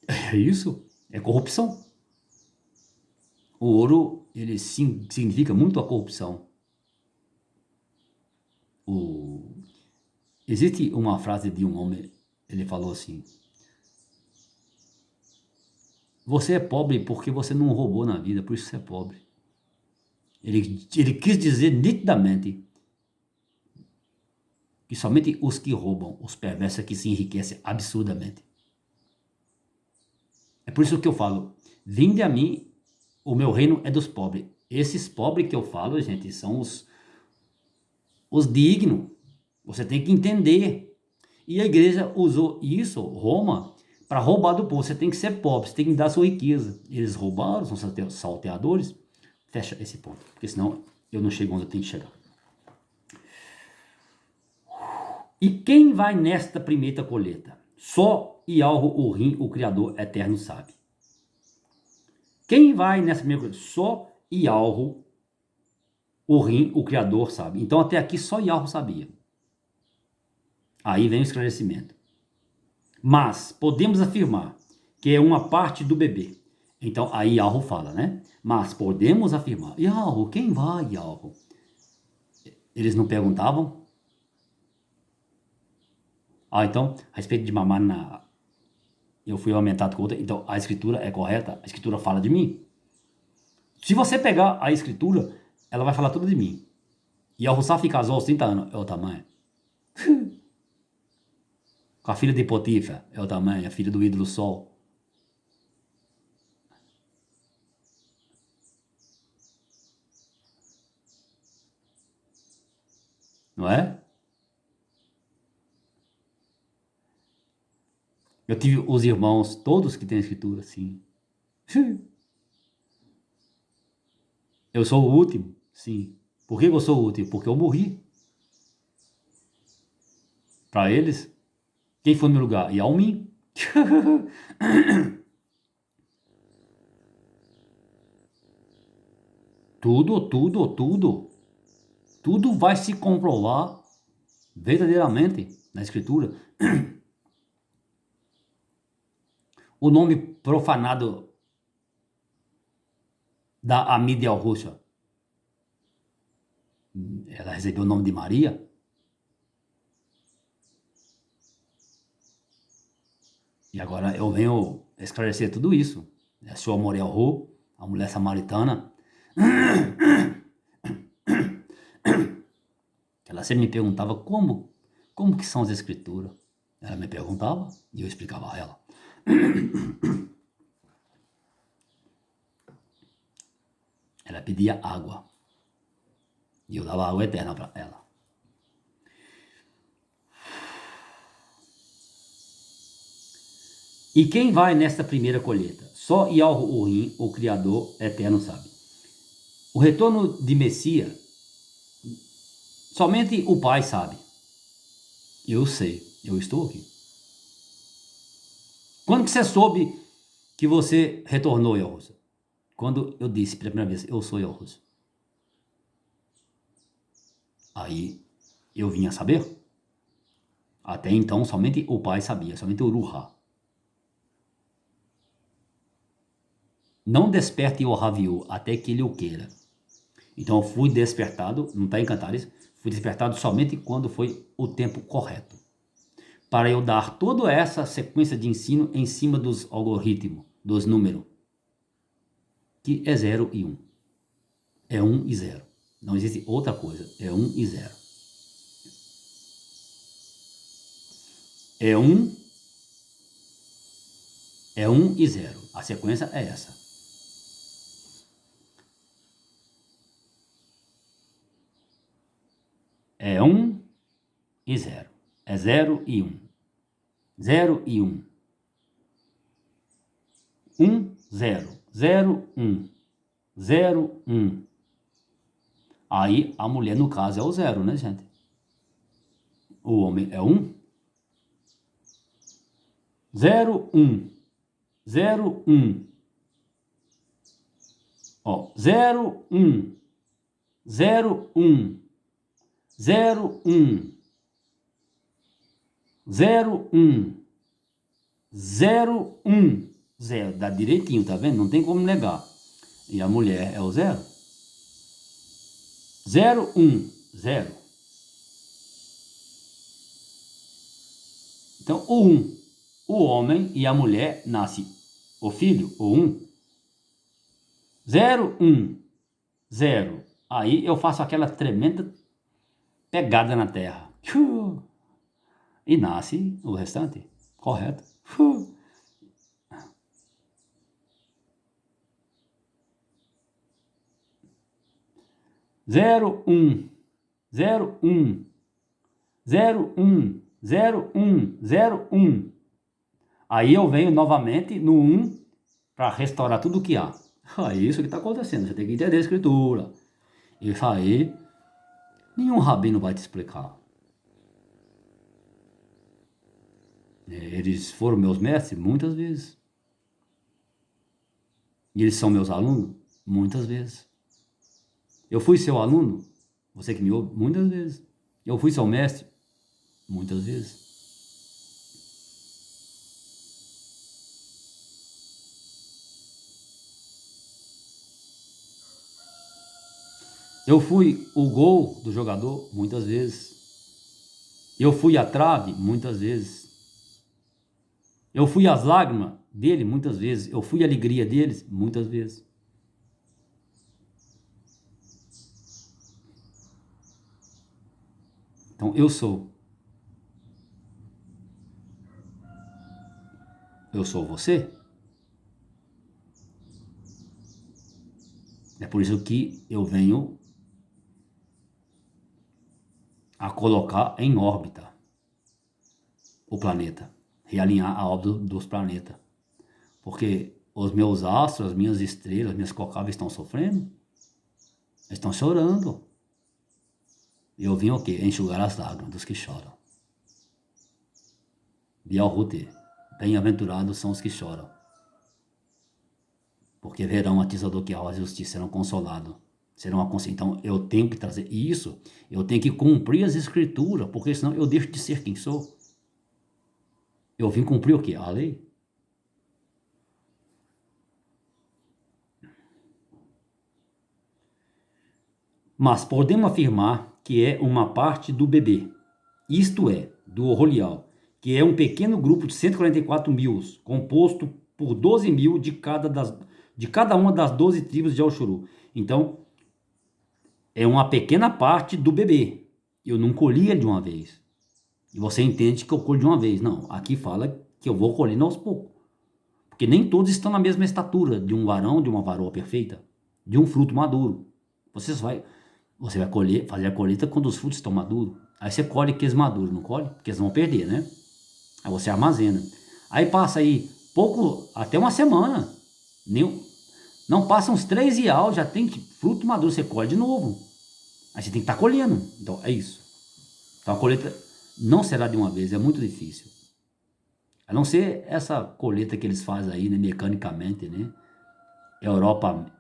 É isso, é corrupção. O ouro, ele significa muito a corrupção. Existe uma frase de um homem, ele falou assim: você é pobre porque você não roubou na vida, por isso você é pobre. Ele quis dizer nitidamente que somente os que roubam, os perversos, é que se enriquecem absurdamente. É por isso que eu falo: vinde a mim, o meu reino é dos pobres. Esses pobres que eu falo, gente, são os dignos. Você tem que entender. E a igreja usou isso, Roma, para roubar do povo. Você tem que ser pobre, você tem que dar sua riqueza. Eles roubaram, são salteadores. Fecha esse ponto, porque senão eu não chego onde eu tenho que chegar. E quem vai nesta primeira colheita? Só Yahweh Urim, o Criador eterno, sabe. Quem vai nessa primeira colheita? Só Yahweh Urim, o Criador, sabe. Então até aqui só Yahweh sabia. Aí vem o esclarecimento. Mas podemos afirmar que é uma parte do bebê. Então aí Yahweh fala, né? Mas podemos afirmar, Yahweh, quem vai, Yahweh? Eles não perguntavam? Então, a respeito de mamar eu fui aumentado com outra, então a escritura é correta? A escritura fala de mim? Se você pegar a escritura, ela vai falar tudo de mim. E a Russaf casou aos 30 anos, é o tamanho. Com a filha de Potifar, é o tamanho, a filha do ídolo Sol. Não é? Eu tive os irmãos, todos que têm escritura, sim. Eu sou o último, sim. Por que eu sou o último? Porque eu morri. Para eles, quem foi no meu lugar? Yao Ming. Tudo vai se comprovar verdadeiramente na escritura. O nome profanado da Amídia Rússia, ela recebeu o nome de Maria. E agora eu venho esclarecer tudo isso. A sua Moriel, a mulher samaritana, ela sempre me perguntava como que são as escrituras. Ela me perguntava e eu explicava a ela. Ela pedia água e eu dava água eterna para ela. E quem vai nesta primeira colheita? Só Yahweh Urim, o Criador eterno, sabe. O retorno de Messias, somente o Pai sabe. Eu sei, eu estou aqui. Quando que você soube que você retornou, Yahweh? Quando eu disse pela primeira vez, eu sou Yahweh. Aí eu vim a saber. Até então, somente o Pai sabia, somente o Ruha. Não desperte o Raviu até que ele o queira. Então eu fui despertado, não está em Cantares, fui despertado somente quando foi o tempo correto. Para eu dar toda essa sequência de ensino em cima dos algoritmos, dos números, que é 0 e 1. É 1 e 0. Não existe outra coisa, é 1 e 0. É 1, É 1 e 0. A sequência é essa. É 1 e 0. É 0 e 1. 0 e 1. 1, 0. 0, 1. 0, 1. Aí a mulher, no caso, é o 0, né, gente? O homem é 1. 0, 1. 0, 1. Ó, 0, 1. 0, 1. 0, 1. 0, 1. 0, 1. 0. Dá direitinho, tá vendo? Não tem como negar. E a mulher é o 0. 0, 1. 0. Então, o 1. O homem e a mulher nasce o filho, o 1. 0, 1. 0. Aí eu faço aquela tremenda pegada na terra. E nasce o restante. Correto? 0, 1. 0, 1. 0, 1. 0, 1. 0, 1. Aí eu venho novamente no 1 para restaurar tudo que há. É isso que está acontecendo. Você tem que entender a escritura. Isso aí, nenhum rabino vai te explicar. Eles foram meus mestres muitas vezes. E eles são meus alunos muitas vezes. Eu fui seu aluno, você que me ouve, muitas vezes. Eu fui seu mestre muitas vezes. Eu fui o gol do jogador muitas vezes. Eu fui a trave muitas vezes. Eu fui as lágrimas dele muitas vezes. Eu fui a alegria deles muitas vezes. Então eu sou. Eu sou você. É por isso que eu venho a colocar em órbita o planeta, realinhar a órbita dos planetas. Porque os meus astros, as minhas estrelas, minhas cocabas estão sofrendo, estão chorando. Eu vim o quê? Enxugar as lágrimas dos que choram. Bial-Rute, bem-aventurados são os que choram, porque verão a tiça que a justiça, serão consolados. Serão Então eu tenho que trazer isso, eu tenho que cumprir as escrituras, porque senão eu deixo de ser quem sou. Eu vim cumprir o quê? A lei. Mas podemos afirmar que é uma parte do bebê, isto é, do Rolial, que é um pequeno grupo de 144 mil, composto por 12 mil de cada uma das 12 tribos de Alxuru. Então, é uma pequena parte do bebê. Eu não colhi ele de uma vez. E você entende que eu colho de uma vez. Não, aqui fala que eu vou colhendo aos poucos. Porque nem todos estão na mesma estatura de um varão, de uma varoa perfeita, de um fruto maduro. Você vai colher, fazer a colheita quando os frutos estão maduros. Aí você colhe aqueles maduros, não colhe? Porque eles vão perder, né? Aí você armazena. Aí passa aí pouco, até uma semana. Não passa uns 3 dias, já tem fruto maduro, você colhe de novo. Aí você tem que estar colhendo. Então é isso. Então a colheita não será de uma vez, é muito difícil. A não ser essa colheita que eles fazem aí, né, mecanicamente, né? Europicamente.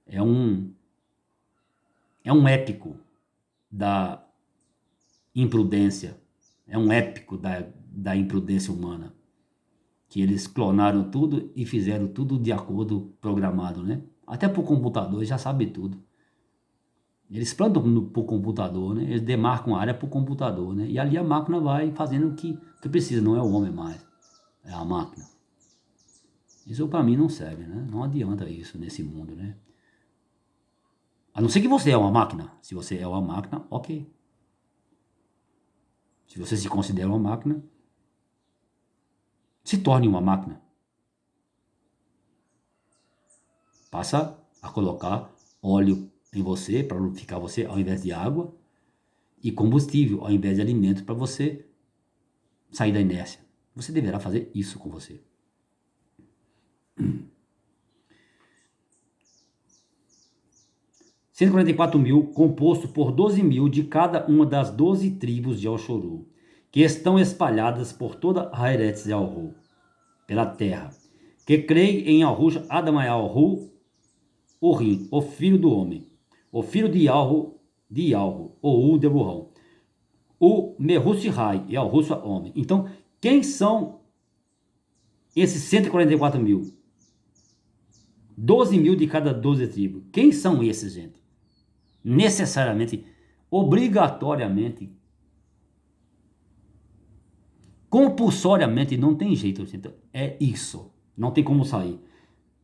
É um épico da imprudência. É um épico da imprudência humana. Que eles clonaram tudo e fizeram tudo de acordo programado, né? Até por computador, já sabe tudo. Eles plantam por computador, né? Eles demarcam a área por computador, né? E ali a máquina vai fazendo o que precisa, não é o homem mais, é a máquina. Isso para mim não serve, né? Não adianta isso nesse mundo, né? A não ser que você é uma máquina. Se você é uma máquina, ok. Se você se considera uma máquina, se torne uma máquina. Passa a colocar óleo em você para lubrificar você ao invés de água e combustível ao invés de alimento para você sair da inércia. Você deverá fazer isso com você. 144.000, composto por 12.000 de cada uma das 12 tribos de Oxorô, que estão espalhadas por toda a Eretz Yalhu, pela terra, que creem em Yahushua Adamayalhu, Urim, o filho do homem, o filho de Yalhu, ou de Burrão, o Mehushihai, Yahushua homem. Então, quem são esses 144.000? 12.000 de cada 12 tribos. Quem são esses, gente? Necessariamente, obrigatoriamente, compulsoriamente, não tem jeito, gente. É isso. Não tem como sair.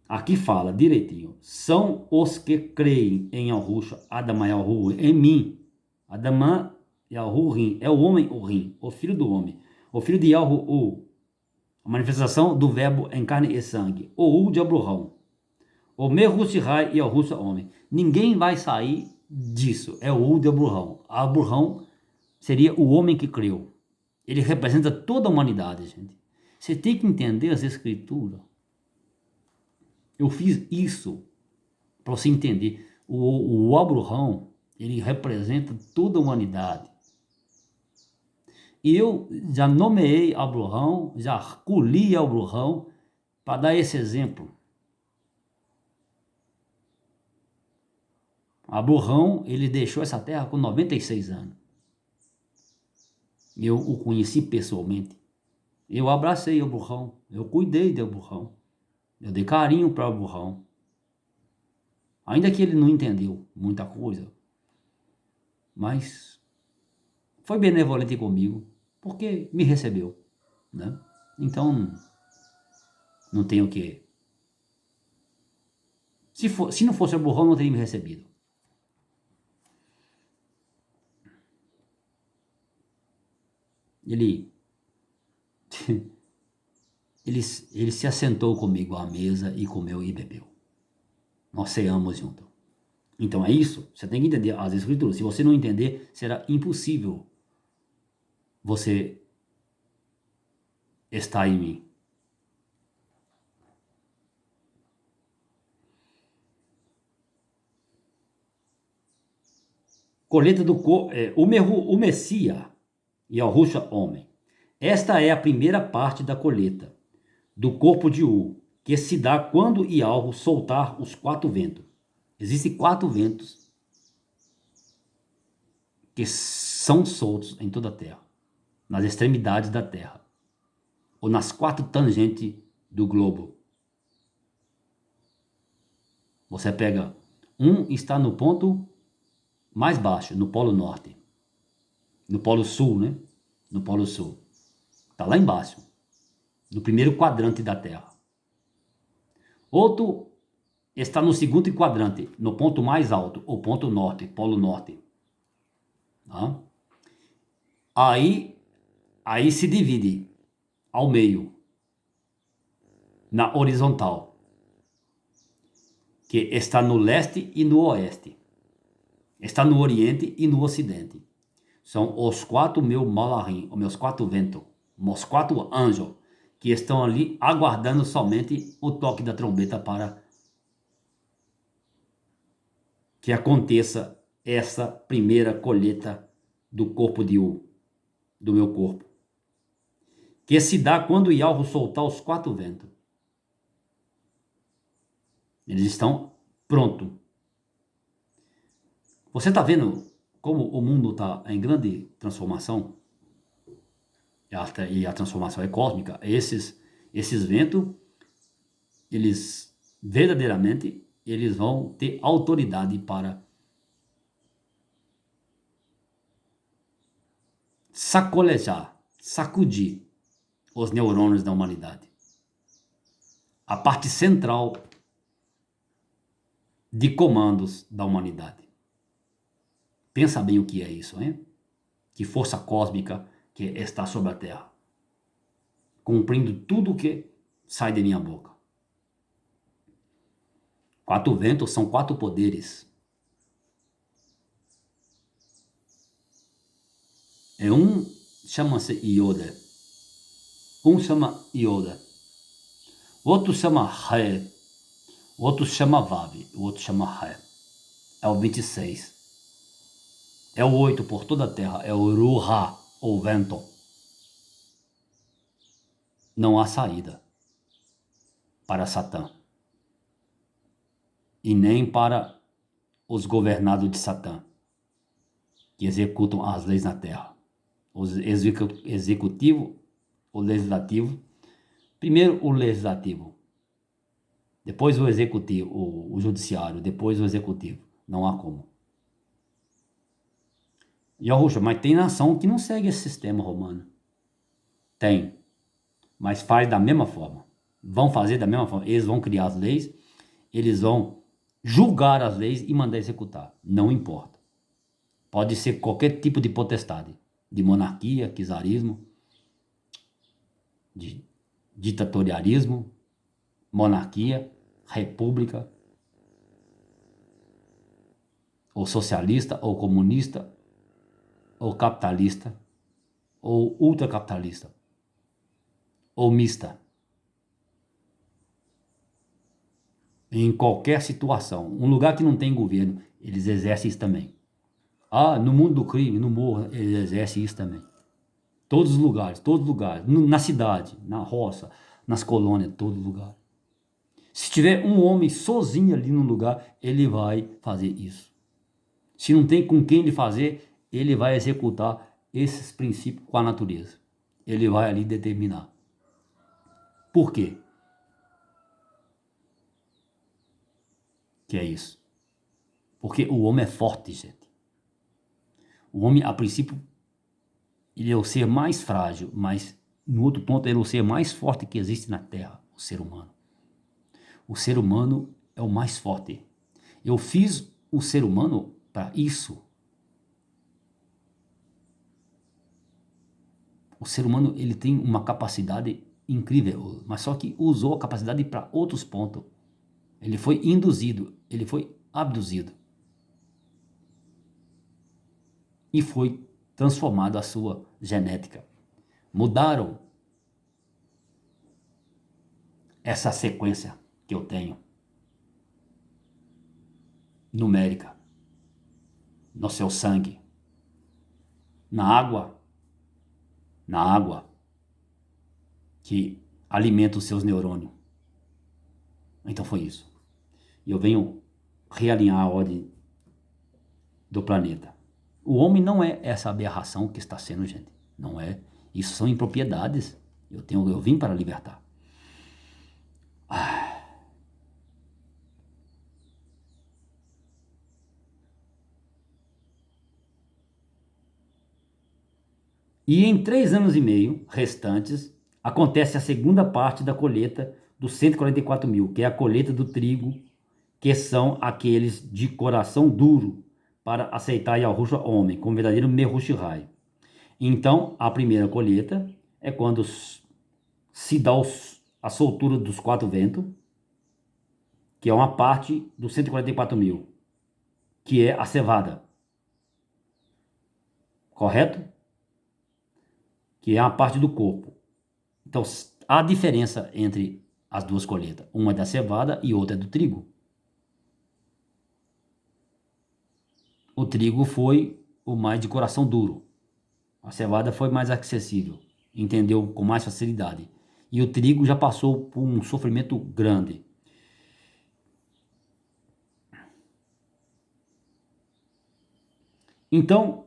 Aqui fala direitinho. São os que creem em Yahushua, Adamayalhu, em mim. Adamayalhu, é o homem, o rim, o filho do homem, o filho de Yahu, a manifestação do verbo em carne e sangue, o de Abraham, o Mehushihai e Yahushua, homem. Ninguém vai sair disso. É o de Abraham. Abraham seria o homem que creu. Ele representa toda a humanidade, gente. Você tem que entender as escrituras. Eu fiz isso para você entender. O Abraham, ele representa toda a humanidade. E eu já nomeei Abraham, já colhi Abraham para dar esse exemplo. Abraham, ele deixou essa terra com 96 anos. Eu o conheci pessoalmente. Eu abracei Abraham, eu cuidei de Abraham. Eu dei carinho para Abraham. Ainda que ele não entendeu muita coisa, mas foi benevolente comigo, porque me recebeu, né? Então, não tenho o que... Se não fosse Abraham, não teria me recebido. Ele se assentou comigo à mesa e comeu e bebeu. Nós ceamos juntos. Então é isso. Você tem que entender as escrituras. Se você não entender, será impossível você estar em mim. Colheita do o Messias e Yahushua homem. Esta é a primeira parte da colheita do corpo de U, que se dá quando Yahweh soltar os 4 ventos. Existem 4 ventos que são soltos em toda a terra, nas extremidades da terra, ou nas 4 tangentes do globo. Você pega, está no ponto mais baixo, no Polo Norte, no Polo Sul, né? No Polo Sul. Está lá embaixo, no primeiro quadrante da Terra. Outro está no segundo quadrante, no ponto mais alto, o ponto norte, Polo Norte. Tá? Aí se divide ao meio, na horizontal, que está no leste e no oeste. Está no oriente e no ocidente. São os 4 meus malachim, os meus 4 ventos, os 4 anjos, que estão ali aguardando somente o toque da trombeta para que aconteça essa primeira colheita do corpo do meu corpo. Que se dá quando Yahweh soltar os 4 ventos. Eles estão prontos. Você está vendo como o mundo está em grande transformação? E a transformação é cósmica. Esses ventos, eles verdadeiramente, eles vão ter autoridade para sacudir os neurônios da humanidade. A parte central de comandos da humanidade. Pensa bem o que é isso, hein? Que força cósmica que está sobre a Terra. cumprindo tudo o que sai de minha boca. 4 ventos são 4 poderes. Um chama-se Yoda. Um chama Yoda. O outro chama He. O outro chama Vav. O outro chama He. É o 26. É o 8 por toda a terra. É o Ruha, ou vento. Não há saída para Satã. E nem para os governados de Satã, que executam as leis na terra. O executivo, o legislativo. Primeiro o legislativo. Depois o executivo, o judiciário. Depois o executivo. Não há como. Yahushua, mas tem nação que não segue esse sistema romano. Tem. Mas faz da mesma forma. Vão fazer da mesma forma. Eles vão criar as leis. Eles vão julgar as leis e mandar executar. Não importa. Pode ser qualquer tipo de potestade. De monarquia, czarismo, de ditatorialismo, monarquia, república, ou socialista, ou comunista, ou capitalista, ou ultracapitalista, ou mista. Em qualquer situação, um lugar que não tem governo, eles exercem isso também. No mundo do crime, no morro, eles exercem isso também. Todos os lugares, na cidade, na roça, nas colônias, todo lugar. Se tiver um homem sozinho ali no lugar, ele vai fazer isso. Se não tem com quem ele fazer, ele vai executar esses princípios com a natureza. Ele vai ali determinar. Por quê? Que é isso? Porque o homem é forte, gente. O homem, a princípio, ele é o ser mais frágil, mas no outro ponto ele é o ser mais forte que existe na Terra, o ser humano. O ser humano é o mais forte. Eu fiz o ser humano para isso. O ser humano, ele tem uma capacidade incrível, mas só que usou a capacidade para outros pontos. Ele foi induzido, ele foi abduzido. E foi transformado a sua genética. Mudaram essa sequência que eu tenho numérica no seu sangue, na água que alimenta os seus neurônios. Então foi isso. E eu venho realinhar a ordem do planeta. O homem não é essa aberração que está sendo, gente. Não é. Isso são impropriedades. Eu vim para libertar. E em 3 anos e meio restantes, acontece a segunda parte da colheita dos 144 mil, que é a colheita do trigo, que são aqueles de coração duro, para aceitar Yahushua homem, como verdadeiro Mehushihai. Então, a primeira colheita é quando se dá a soltura dos 4 ventos, que é uma parte dos 144 mil, que é a cevada. Correto? Que é uma parte do corpo. Então, há diferença entre as duas colheitas. Uma é da cevada e outra é do trigo. O trigo foi o mais de coração duro. A cevada foi mais acessível. Entendeu com mais facilidade. E o trigo já passou por um sofrimento grande. Então,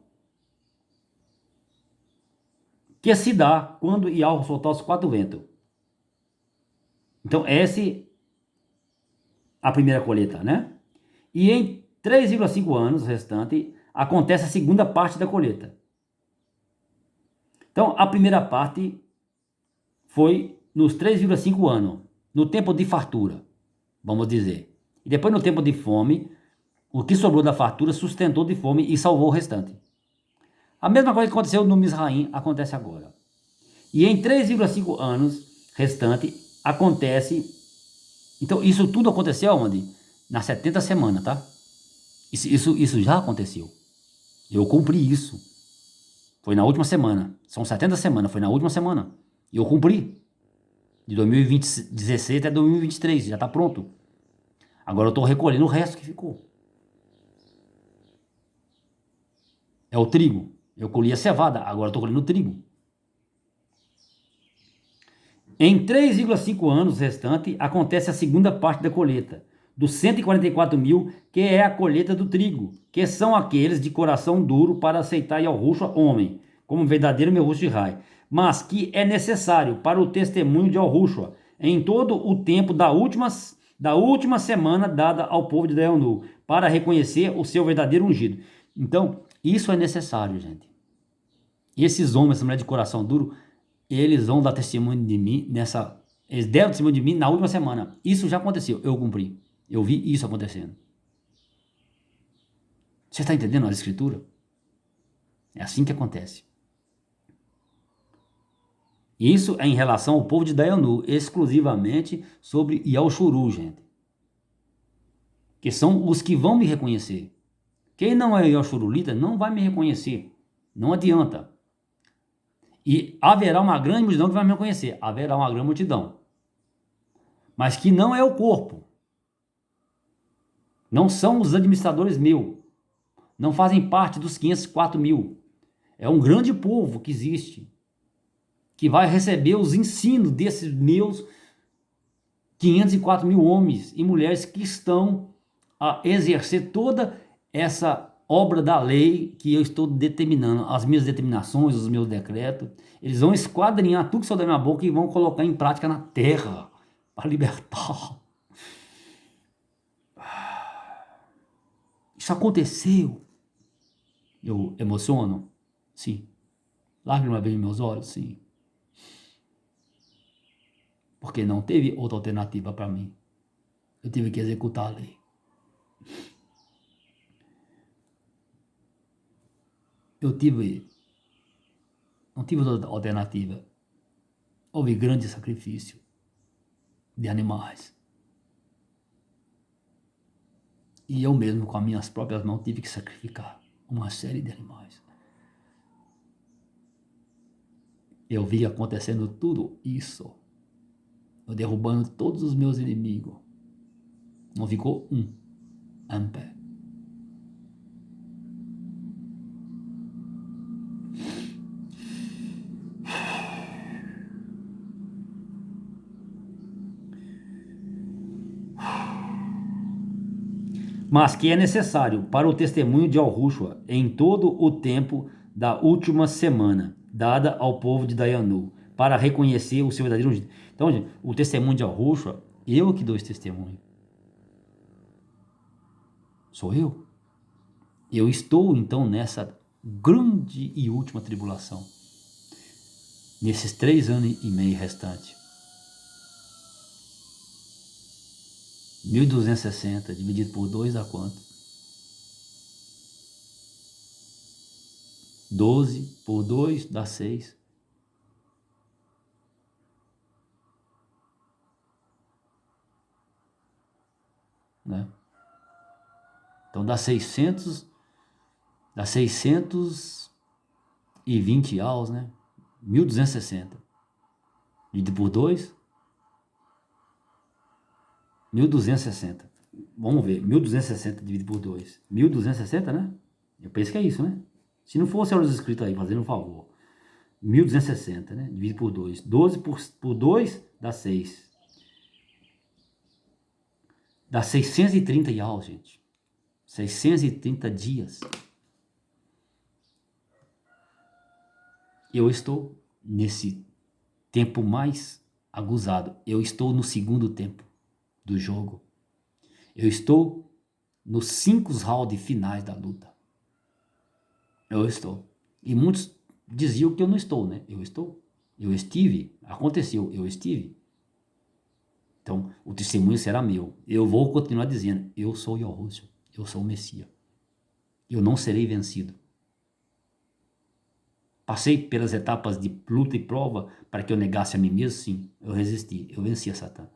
que se dá quando Yahweh soltar os 4 ventos. Então, essa é a primeira colheita, né? E em 3,5 anos restante, acontece a segunda parte da colheita. Então, a primeira parte foi nos 3,5 anos, no tempo de fartura, vamos dizer. E depois, no tempo de fome, o que sobrou da fartura sustentou de fome e salvou o restante. A mesma coisa que aconteceu no Mizraim acontece agora. E em 3,5 anos restante acontece. Então, isso tudo aconteceu onde? Na 70 semana, tá? Isso já aconteceu. Eu cumpri isso. Foi na última semana. São 70 semanas, foi na última semana. E eu cumpri. De 2016 até 2023, já tá pronto. Agora eu tô recolhendo o resto que ficou. É o trigo. Eu colhi a cevada, agora eu tô colhendo o trigo. Em 3,5 anos restante, acontece a segunda parte da colheita, dos 144 mil, que é a colheita do trigo, que são aqueles de coração duro para aceitar Yahushua homem, como verdadeiro Mehushai, mas que é necessário para o testemunho de Yahushua, em todo o tempo da última semana dada ao povo de Deonu, para reconhecer o seu verdadeiro ungido. Então, isso é necessário, gente. Esses homens, essa mulher de coração duro, eles vão dar testemunho de mim eles deram testemunho de mim na última semana. Isso já aconteceu, eu cumpri. Eu vi isso acontecendo. Você está entendendo a escritura? É assim que acontece. Isso é em relação ao povo de Dayanu, exclusivamente sobre Yaushuru, gente. Que são os que vão me reconhecer. Quem não é Yaushurulita não vai me reconhecer. Não adianta. E haverá uma grande multidão que vai me reconhecer. Haverá uma grande multidão. Mas que não é o corpo. Não são os administradores meus. Não fazem parte dos 504 mil. É um grande povo que existe. Que vai receber os ensinos desses meus 504 mil homens e mulheres que estão a exercer toda essa obra da lei que eu estou determinando, as minhas determinações, os meus decretos. Eles vão esquadrinhar tudo que saiu da minha boca e vão colocar em prática na terra para libertar. Isso aconteceu. Eu emociono? Sim. Lágrima vem nos meus olhos? Sim. Porque não teve outra alternativa para mim. Eu tive que executar a lei. Não tive outra alternativa. Houve grande sacrifício de animais. E eu mesmo, com as minhas próprias mãos, tive que sacrificar uma série de animais. Eu vi acontecendo tudo isso. Eu derrubando todos os meus inimigos. Não ficou um em pé. Mas que é necessário para o testemunho de Yahushua em todo o tempo da última semana, dada ao povo de Dayanu, para reconhecer o seu verdadeiro ungido. Então, gente, o testemunho de Yahushua, eu que dou esse testemunho. Sou eu. Eu estou, então, nessa grande e última tribulação. Nesses 3 anos e meio restantes. 1.260 dividido por 2 dá quanto? 12 por 2 dá 6. Né? Então dá 620 aos, né? 1.260 dividido por 2, 1.260. Vamos ver, 1.260 dividido por 2. 1.260, né? Eu penso que é isso, né? Se não for, senhores inscritos aí, fazendo um favor. 1.260, né? Dividido por 2. 12 por 2 dá 6. Dá 630 aos, gente. 630 dias. Eu estou nesse tempo mais aguzado. Eu estou no segundo tempo do jogo. Eu estou nos 5 rounds finais da luta. Eu estou. E muitos diziam que eu não estou, né? Eu estou. Eu estive. Aconteceu. Eu estive. Então, o testemunho será meu. Eu vou continuar dizendo, eu sou Yahushua. Eu sou o Messias. Eu não serei vencido. Passei pelas etapas de luta e prova para que eu negasse a mim mesmo? Sim, eu resisti, eu venci a Satã.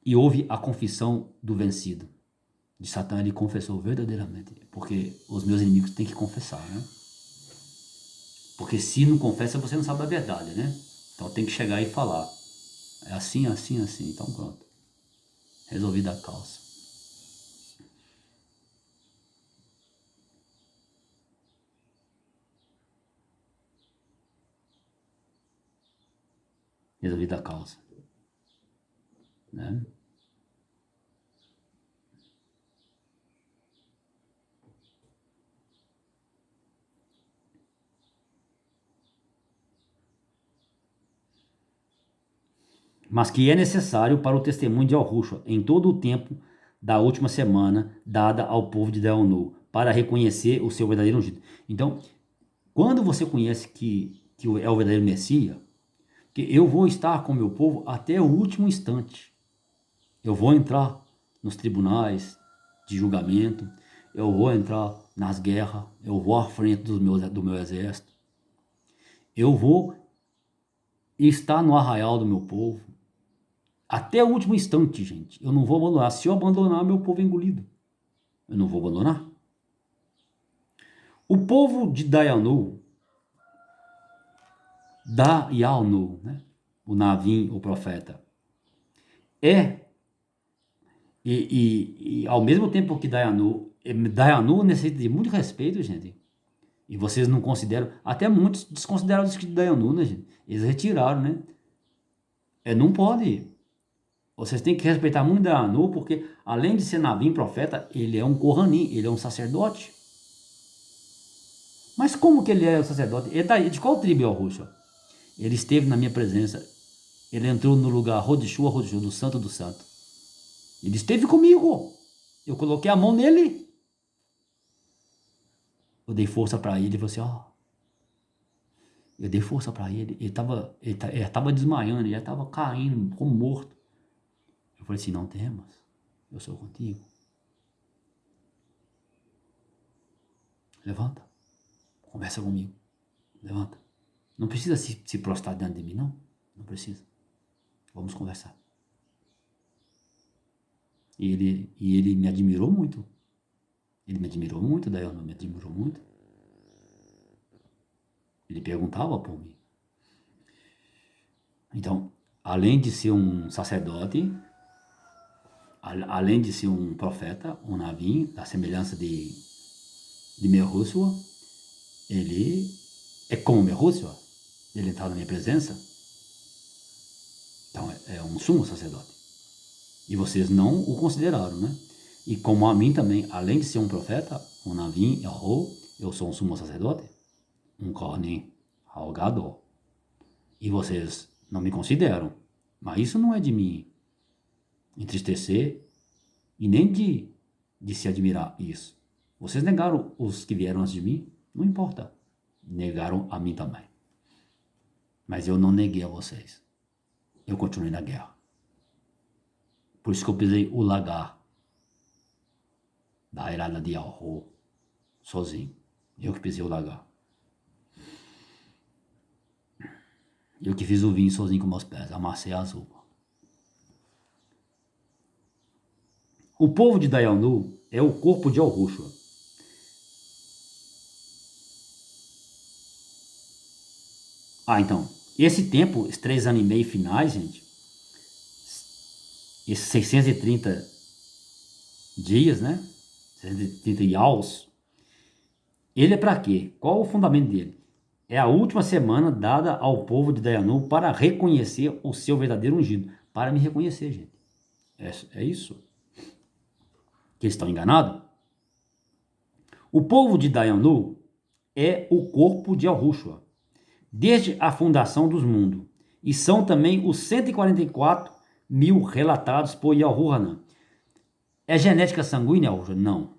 E houve a confissão do vencido. De Satã, ele confessou verdadeiramente. Porque os meus inimigos têm que confessar, né? Porque se não confessa, você não sabe a verdade, né? Então tem que chegar e falar. É assim, assim, assim. Então pronto. Resolvida a causa. Resolvida a causa. Né? Mas que é necessário para o testemunho de Yahushua em todo o tempo da última semana dada ao povo de Deonu, para reconhecer o seu verdadeiro ungido. Então, quando você conhece que é o verdadeiro Messias, que eu vou estar com o meu povo até o último instante. Eu vou entrar nos tribunais de julgamento, eu vou entrar nas guerras, eu vou à frente do meu exército, eu vou estar no arraial do meu povo, até o último instante, gente. Eu não vou abandonar. Se eu abandonar, meu povo é engolido. Eu não vou abandonar. O povo de Dayanu, Dayanu, né? O Navim, o profeta, e ao mesmo tempo que Dayanu necessita de muito respeito, gente. E vocês não consideram, até muitos desconsideram o escrito de Dayanu, né, gente? Eles retiraram, né? Não pode. Vocês têm que respeitar muito Dayanu, porque além de ser Navim, profeta, ele é um Kohanim, ele é um sacerdote. Mas como que ele é o sacerdote? De qual tribo é o Yahushua? Ele esteve na minha presença. Ele entrou no lugar Rodishua, do Santo do Santo. Ele esteve comigo. Eu coloquei a mão nele. Eu dei força para ele e falei assim, ó. Eu dei força para ele. Ele tava desmaiando, ele já estava caindo, como morto. Eu falei assim, não temas. Eu sou contigo. Levanta. Conversa comigo. Levanta. Não precisa se prostrar diante de mim, não. Não precisa. Vamos conversar. E ele me admirou muito. Ele me admirou muito, daí eu não me admirou muito. Ele perguntava por mim. Então, além de ser um sacerdote, além de ser um profeta, um navim, da semelhança de Merúshua, ele é como Merúshua. Ele entrava na minha presença. Então, é um sumo sacerdote. E vocês não o consideraram, né? E como a mim também, além de ser um profeta, um navim, eu sou um sumo sacerdote, um Kohanim, Halgadol. E vocês não me consideram. Mas isso não é de me entristecer e nem de se admirar isso. Vocês negaram os que vieram antes de mim, não importa. Negaram a mim também. Mas eu não neguei a vocês. Eu continuei na guerra. Por isso que eu pisei o lagar da Irada de Alro sozinho. Eu que pisei o lagar. Eu que fiz o vinho sozinho com meus pés. Amassei a uva. O povo de Dayanu é o corpo de Yahushua. Então, esse tempo, esses 3 anos e meio finais, gente, esses 630 dias, né? 630 yaus, ele é para quê? Qual o fundamento dele? É a última semana dada ao povo de Dayanu para reconhecer o seu verdadeiro ungido. Para me reconhecer, gente. É isso. Que eles estão enganados? O povo de Dayanu é o corpo de Yahushua, desde a fundação dos mundos. E são também os 144 mil relatados por Yahuhanan. É genética sanguínea, Yahushua? Não.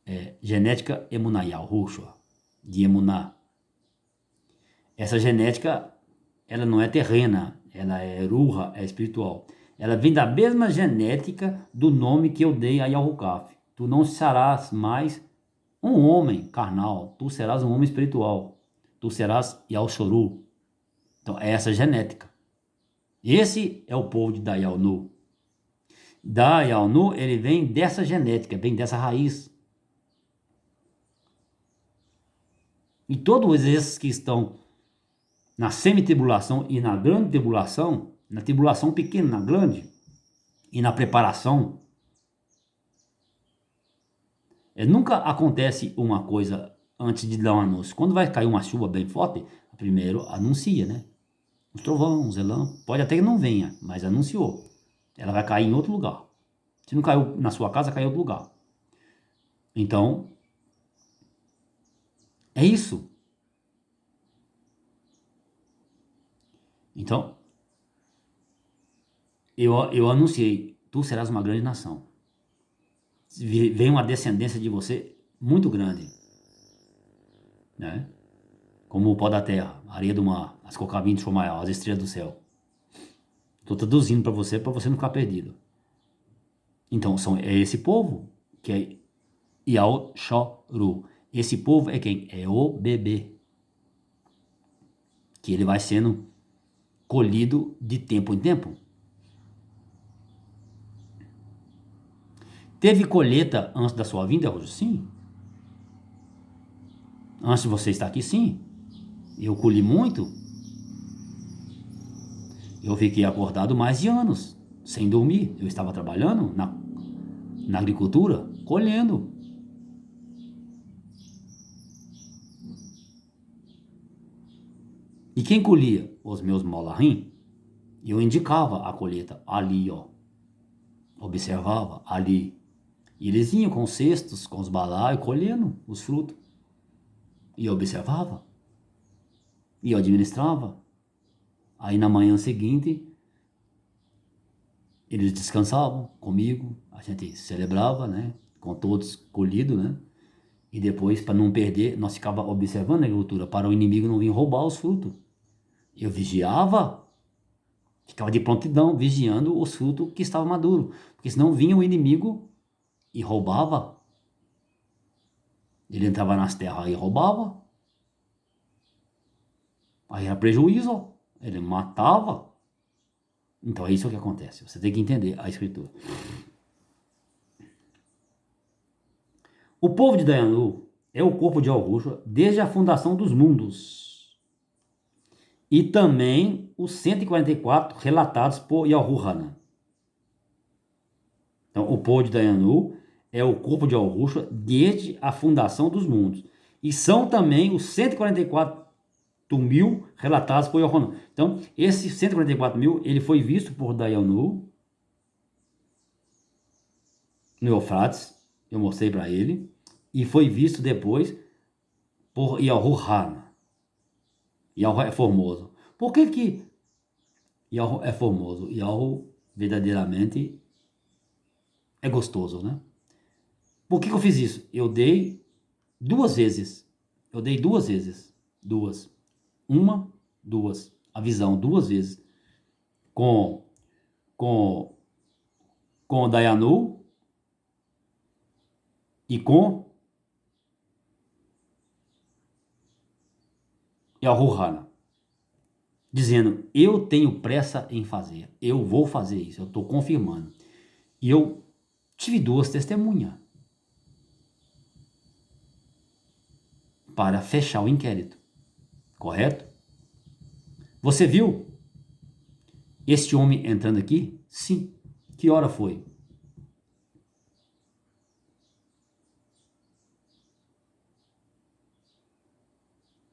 É genética Emuná Yahushua, de Emuná. Essa genética, ela não é terrena, ela é ruha, é espiritual. Ela vem da mesma genética do nome que eu dei a Yahukaf. Tu não serás mais Um homem carnal, tu serás um homem espiritual. Tu serás Yalchoru. Então, é essa genética. Esse é o povo de Dayalnu. Dayalnu, ele vem dessa genética, vem dessa raiz. E todos esses que estão na semi-tribulação e na grande tribulação, na tribulação pequena, na grande, e na preparação, nunca acontece uma coisa antes de dar um anúncio. Quando vai cair uma chuva bem forte, primeiro anuncia, né? Os trovão, os relâmpagos, pode até que não venha, mas anunciou. Ela vai cair em outro lugar. Se não caiu na sua casa, caiu em outro lugar. Então, é isso. Então, eu anunciei, tu serás uma grande nação. Vem uma descendência de você muito grande, né? Como o pó da terra, a areia do mar, as cocabinhas de Chomael, as estrelas do céu. Estou traduzindo para você não ficar perdido. Então, é esse povo que é Yalchoru. Esse povo é quem? É o bebê. Que ele vai sendo colhido de tempo em tempo. Teve colheita antes da sua vinda, Roger? Sim. Antes de você estar aqui, sim. Eu colhi muito. Eu fiquei acordado mais de anos, sem dormir. Eu estava trabalhando na agricultura, colhendo. E quem colhia? Os meus molahim. Eu indicava a colheita ali, ó. Observava ali. E eles vinham com cestos, com os balaios, colhendo os frutos. E eu observava. E eu administrava. Aí na manhã seguinte, eles descansavam comigo. A gente celebrava, né? Com todos colhidos, né? E depois, para não perder, nós ficava observando a agricultura para o inimigo não vir roubar os frutos. Eu vigiava, ficava de prontidão, vigiando os frutos que estavam maduros. Porque senão vinha o inimigo e roubava. Ele entrava nas terras e roubava. Aí era prejuízo, ele matava. Então é isso que acontece. Você tem que entender a escritura. O povo de Dayanu é o corpo de Yahushua desde a fundação dos mundos. E também os 144 relatados por Yahuhanan. Então, o povo de Dayanu é o corpo de Yahushua desde a fundação dos mundos. E são também os 144.000 relatados por Yahuhanan. Então, esse 144.000, ele foi visto por Dayanu no Eufrates. Eu mostrei para ele. E foi visto depois por Yahuhanan. Yahu é formoso. Por que Yahu é formoso? Yahu verdadeiramente é gostoso, né? Por que eu fiz isso? Eu dei duas vezes. Duas. Uma, duas. A visão, duas vezes. Com Dayanu e com Yahuhanan. Dizendo, eu tenho pressa em fazer. Eu vou fazer isso. Eu estou confirmando. E eu tive duas testemunhas para fechar o inquérito. Correto? Você viu este homem entrando aqui? Sim. Que hora foi?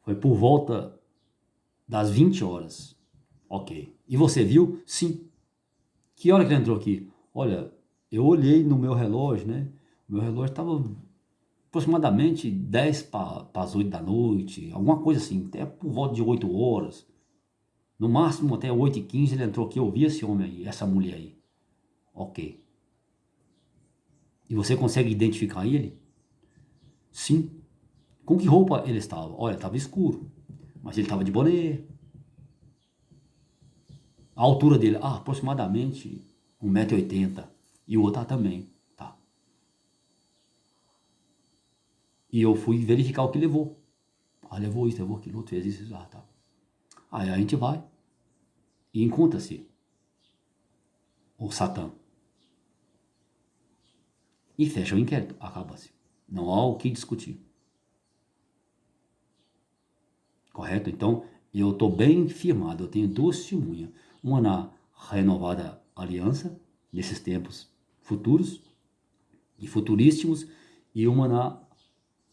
Foi por volta das 20 horas. Ok. E você viu? Sim. Que hora que ele entrou aqui? Olha, eu olhei no meu relógio, né? Meu relógio estava aproximadamente 10 para as 8 da noite, alguma coisa assim, até por volta de 8 horas. No máximo até 8h15 ele entrou aqui, eu vi esse homem aí, essa mulher aí. Ok. E você consegue identificar ele? Sim. Com que roupa ele estava? Olha, estava escuro, mas ele estava de boné. A altura dele, aproximadamente 1,80 m. E o outro também, tá? E eu fui verificar o que levou. Levou isso, levou aquilo, fez isso, tá. Aí a gente vai e encontra-se o Satã. E fecha o inquérito, acaba-se. Não há o que discutir. Correto? Então, eu estou bem firmado, eu tenho 2 testemunhas. Uma na renovada aliança, nesses tempos futuros e futuríssimos, e uma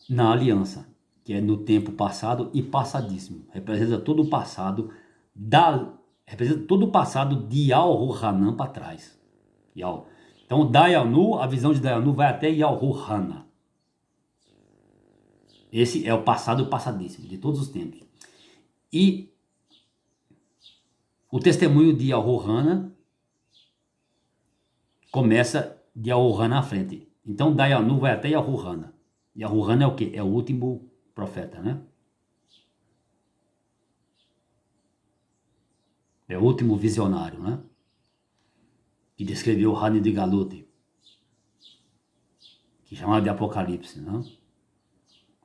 na aliança, que é no tempo passado e passadíssimo. Representa todo o passado representa todo o passado de Yahu-Hanan para trás. Então, Dayanu, a visão de Dayanu vai até Yahu-Hanan. Esse é o passado passadíssimo, de todos os tempos. E o testemunho de Yahu-Hanan começa de Yahu-Hanan à frente. Então, Dayanu vai até Yahu-Hanan. Yahu-Hanan é o quê? É o último profeta, né? É o último visionário, né? Que descreveu o Hani de Galut, que chamava de Apocalipse, né?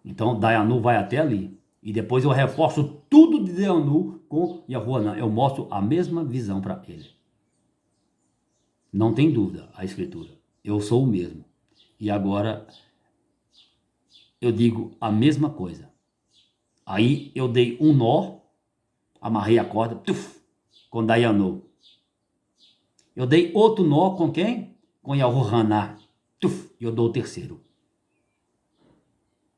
Então, Dayanu vai até ali. E depois eu reforço tudo de Dayanu com Yahu-Hanan. Eu mostro a mesma visão para ele. Não tem dúvida a escritura. Eu sou o mesmo. E agora eu digo a mesma coisa. Aí eu dei um nó, amarrei a corda, com Dayanu. Eu dei outro nó com quem? Com Yahu-Hanan. E eu dou o terceiro.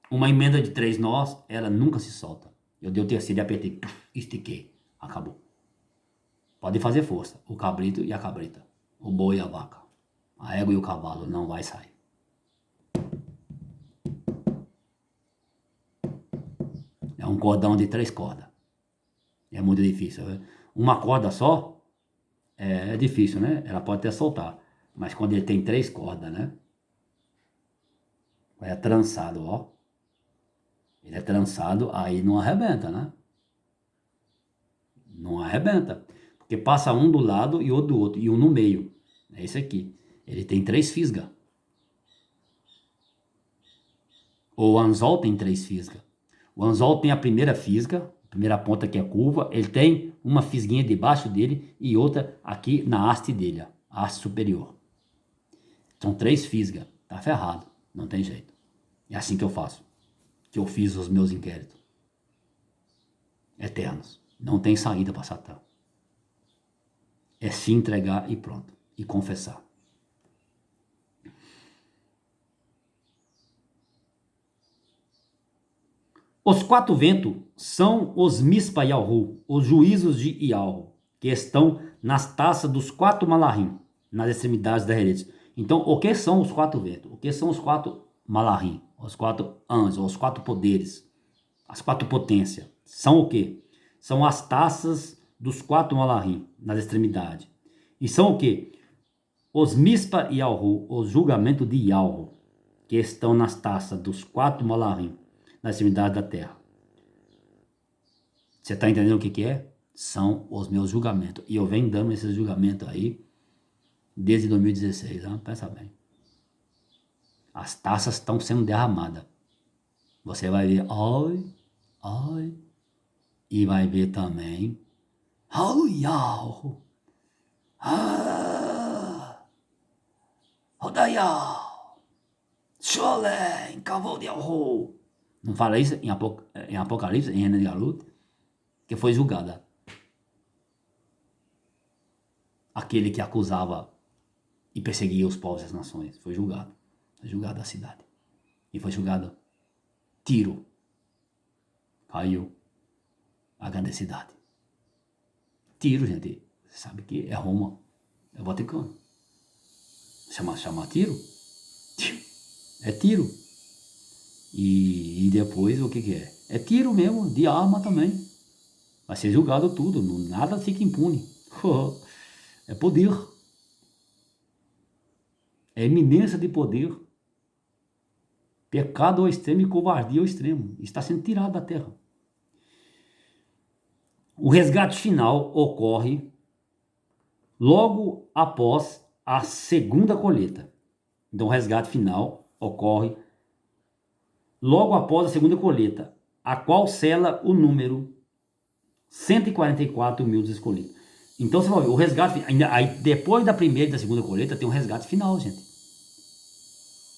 Uma emenda de 3 nós, ela nunca se solta. Eu dei o terceiro e apertei, estiquei. Acabou. Pode fazer força. O cabrito e a cabrita. O boi e a vaca. A égua e o cavalo não vai sair. É um cordão de 3 cordas. É muito difícil. Né? Uma corda só é difícil, né? Ela pode até soltar. Mas quando ele tem 3 cordas, né? É trançado, ó. Ele é trançado, aí não arrebenta, né? Não arrebenta. Porque passa um do lado e outro do outro. E um no meio. É esse aqui. Ele tem 3 fisgas. O anzol tem 3 fisgas. O anzol tem a primeira fisga, a primeira ponta que é curva. Ele tem uma fisguinha debaixo dele e outra aqui na haste dele, a haste superior. São 3 fisgas. Tá ferrado. Não tem jeito. É assim que eu faço. Que eu fiz os meus inquéritos. Eternos. Não tem saída para Satã. É se entregar e pronto. E confessar. Os 4 ventos são os Mispa Yahu, os juízos de Yahu, que estão nas taças dos 4 Malahim, nas extremidades da herência. Então, o que são os 4 ventos? O que são os 4 Malahim? Os 4 anjos, os 4 poderes, as 4 potências. São o quê? São as taças dos 4 Malahim, nas extremidades. E são o quê? Os Mispa Yahu, os julgamentos de Yahu, que estão nas taças dos 4 Malahim, na extremidade da terra. Você está entendendo o que é? São os meus julgamentos. E eu venho dando esses julgamentos aí desde 2016. Hein? Pensa bem. As taças estão sendo derramadas. Você vai ver, ai, e vai ver também, Haluyau, Rodaiau, Sholem, Kavodiau. Não fala isso em Apocalipse, em Renan de Galut, que foi julgada. Aquele que acusava e perseguia os povos e as nações, foi julgado. Foi julgado a cidade. E foi julgado Tiro. Caiu a grande cidade. Tiro, gente, você sabe que é Roma, é o Vaticano. Chama Tiro? É Tiro. E depois o que é? É tiro mesmo, de arma também. Vai ser julgado tudo, nada fica impune. É poder. É eminência de poder. Pecado ao extremo e covardia ao extremo. Está sendo tirado da terra. O resgate final ocorre logo após a segunda colheita. Então o resgate final ocorre logo após a segunda colheita, a qual sela o número 144 mil dos escolhidos. Então você vai ver, o resgate, aí depois da primeira e da segunda colheita tem um resgate final, gente.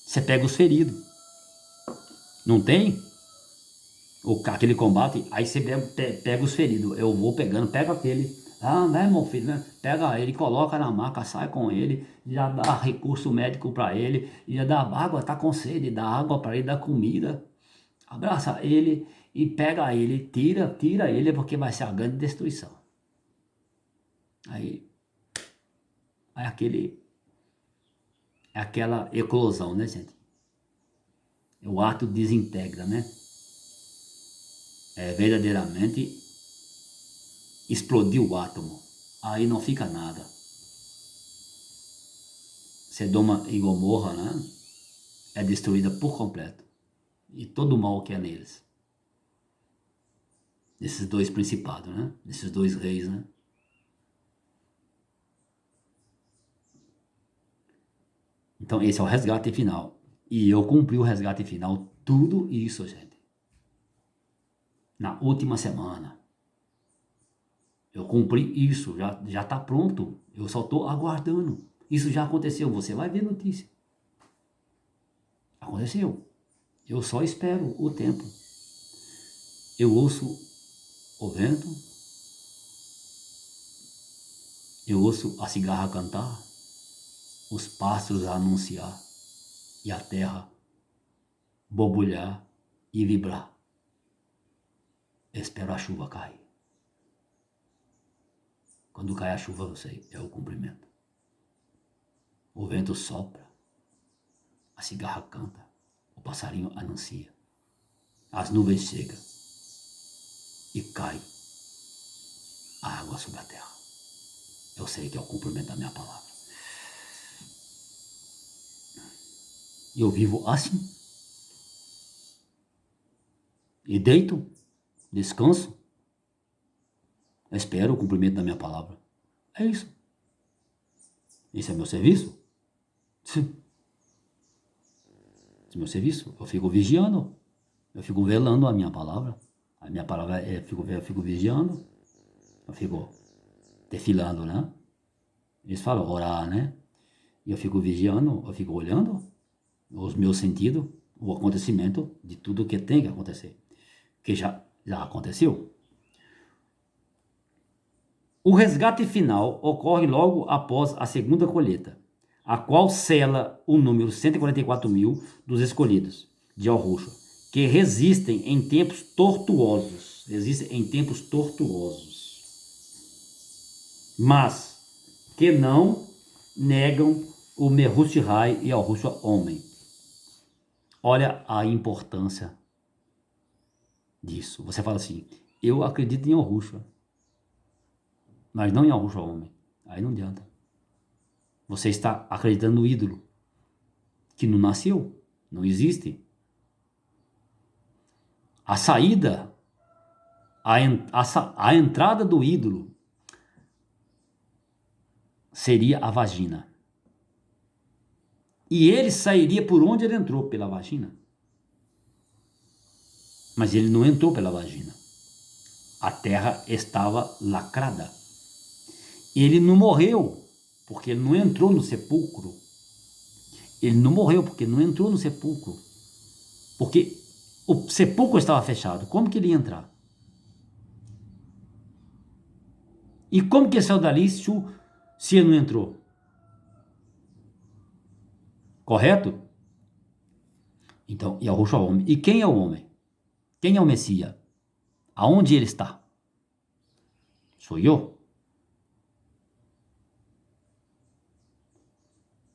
Você pega os feridos. Não tem? Aquele combate, aí você pega os feridos. Eu vou pegando, pega aquele. Ah, né, meu filho, né? Pega ele, coloca na maca, sai com ele, já dá recurso médico para ele, já dá água, tá com sede, dá água para ele, dá comida. Abraça ele e pega ele, tira ele, porque vai ser a grande destruição. Aí aquela eclosão, né, gente? O ato desintegra, né? É verdadeiramente explodir o átomo. Aí não fica nada. Sodoma e Gomorra, né? É destruída por completo. E todo o mal que é neles. Desses dois principados, né? Desses dois reis, né? Então esse é o resgate final. E eu cumpri o resgate final. Tudo isso, gente. Na última semana. Eu cumpri isso. Já está pronto. Eu só estou aguardando. Isso já aconteceu. Você vai ver notícia. Aconteceu. Eu só espero o tempo. Eu ouço o vento. Eu ouço a cigarra cantar. Os pássaros a anunciar. E a terra borbulhar e vibrar. Espero a chuva cair. Quando cai a chuva, eu sei, é o cumprimento. O vento sopra. A cigarra canta. O passarinho anuncia. As nuvens chegam. E cai a água sobre a terra. Eu sei que é o cumprimento da minha palavra. E eu vivo assim. E deito, descanso, espero o cumprimento da minha palavra. É isso. Esse é meu serviço? Sim. Esse é meu serviço. Eu fico vigiando. Eu fico velando a minha palavra. A minha palavra eu fico vigiando. Eu fico defilando, né? Eles falam orar, né? E eu fico vigiando, eu fico olhando os meus sentidos, o acontecimento de tudo que tem que acontecer. Que já aconteceu. O resgate final ocorre logo após a segunda colheita, a qual sela o número 144 mil dos escolhidos de Yahushua, que resistem em tempos tortuosos. Resistem em tempos tortuosos. Mas que não negam o Mehushai e Yahushua homem. Olha a importância disso. Você fala assim, eu acredito em Yahushua, mas não em Yahushua homem. Aí não adianta. Você está acreditando no ídolo, que não nasceu, não existe. A saída, a entrada do ídolo seria a vagina. E ele sairia por onde ele entrou, pela vagina. Mas ele não entrou pela vagina. A terra estava lacrada. Ele não morreu, porque ele não entrou no sepulcro. Ele não morreu, porque não entrou no sepulcro. Porque o sepulcro estava fechado. Como que ele ia entrar? E como que ele saiu dali se ele não entrou? Correto? Então, Yahushua é o homem. E quem é o homem? Quem é o Messias? Aonde ele está? Sou eu.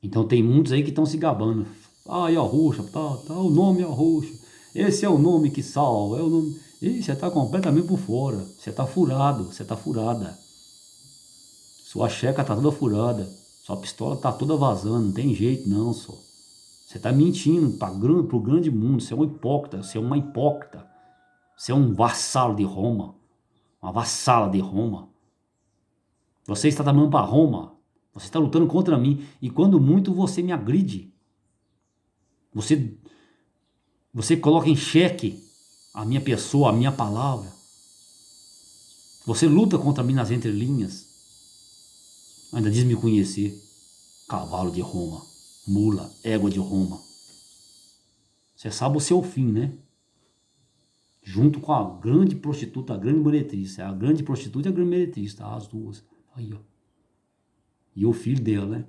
Então tem muitos aí que estão se gabando. Ah, Yahushua, tá, o nome Yahushua. Esse é o nome que salva. É o nome. Ih, você está completamente por fora. Você está furado, você está furada. Sua checa está toda furada. Sua pistola está toda vazando. Não tem jeito não, só. Você está mentindo para o grande mundo. Você é um hipócrita. Você é uma hipócrita. Você é um vassalo de Roma. Uma vassala de Roma. Você está trabalhando para Roma. Você está lutando contra mim. E quando muito você me agride. Você Você coloca em xeque a minha pessoa, a minha palavra. Você luta contra mim nas entrelinhas. Ainda diz me conhecer. Cavalo de Roma, mula, égua de Roma. Você sabe o seu fim, né? Junto com a grande prostituta, a grande meretriz. A grande prostituta e a grande meretriz, tá? As duas. Aí, ó. E o filho dela, né?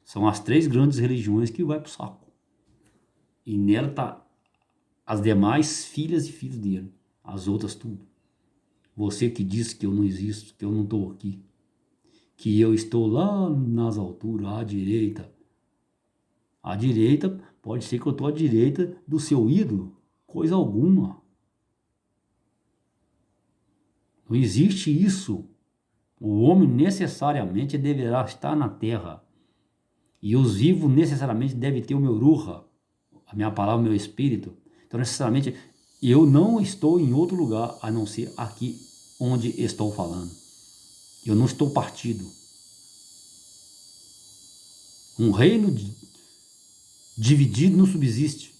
São as 3 grandes religiões que vai pro saco. E nela tá as demais filhas e filhos dele. As outras tudo. Você que diz que eu não existo, que eu não estou aqui. Que eu estou lá nas alturas, à direita. À direita, pode ser que eu estou à direita do seu ídolo. Coisa alguma. Não existe isso. O homem necessariamente deverá estar na terra. E os vivos necessariamente devem ter o meu ruha, a minha palavra, o meu espírito. Então, necessariamente, eu não estou em outro lugar a não ser aqui onde estou falando. Eu não estou partido. Um reino dividido não subsiste.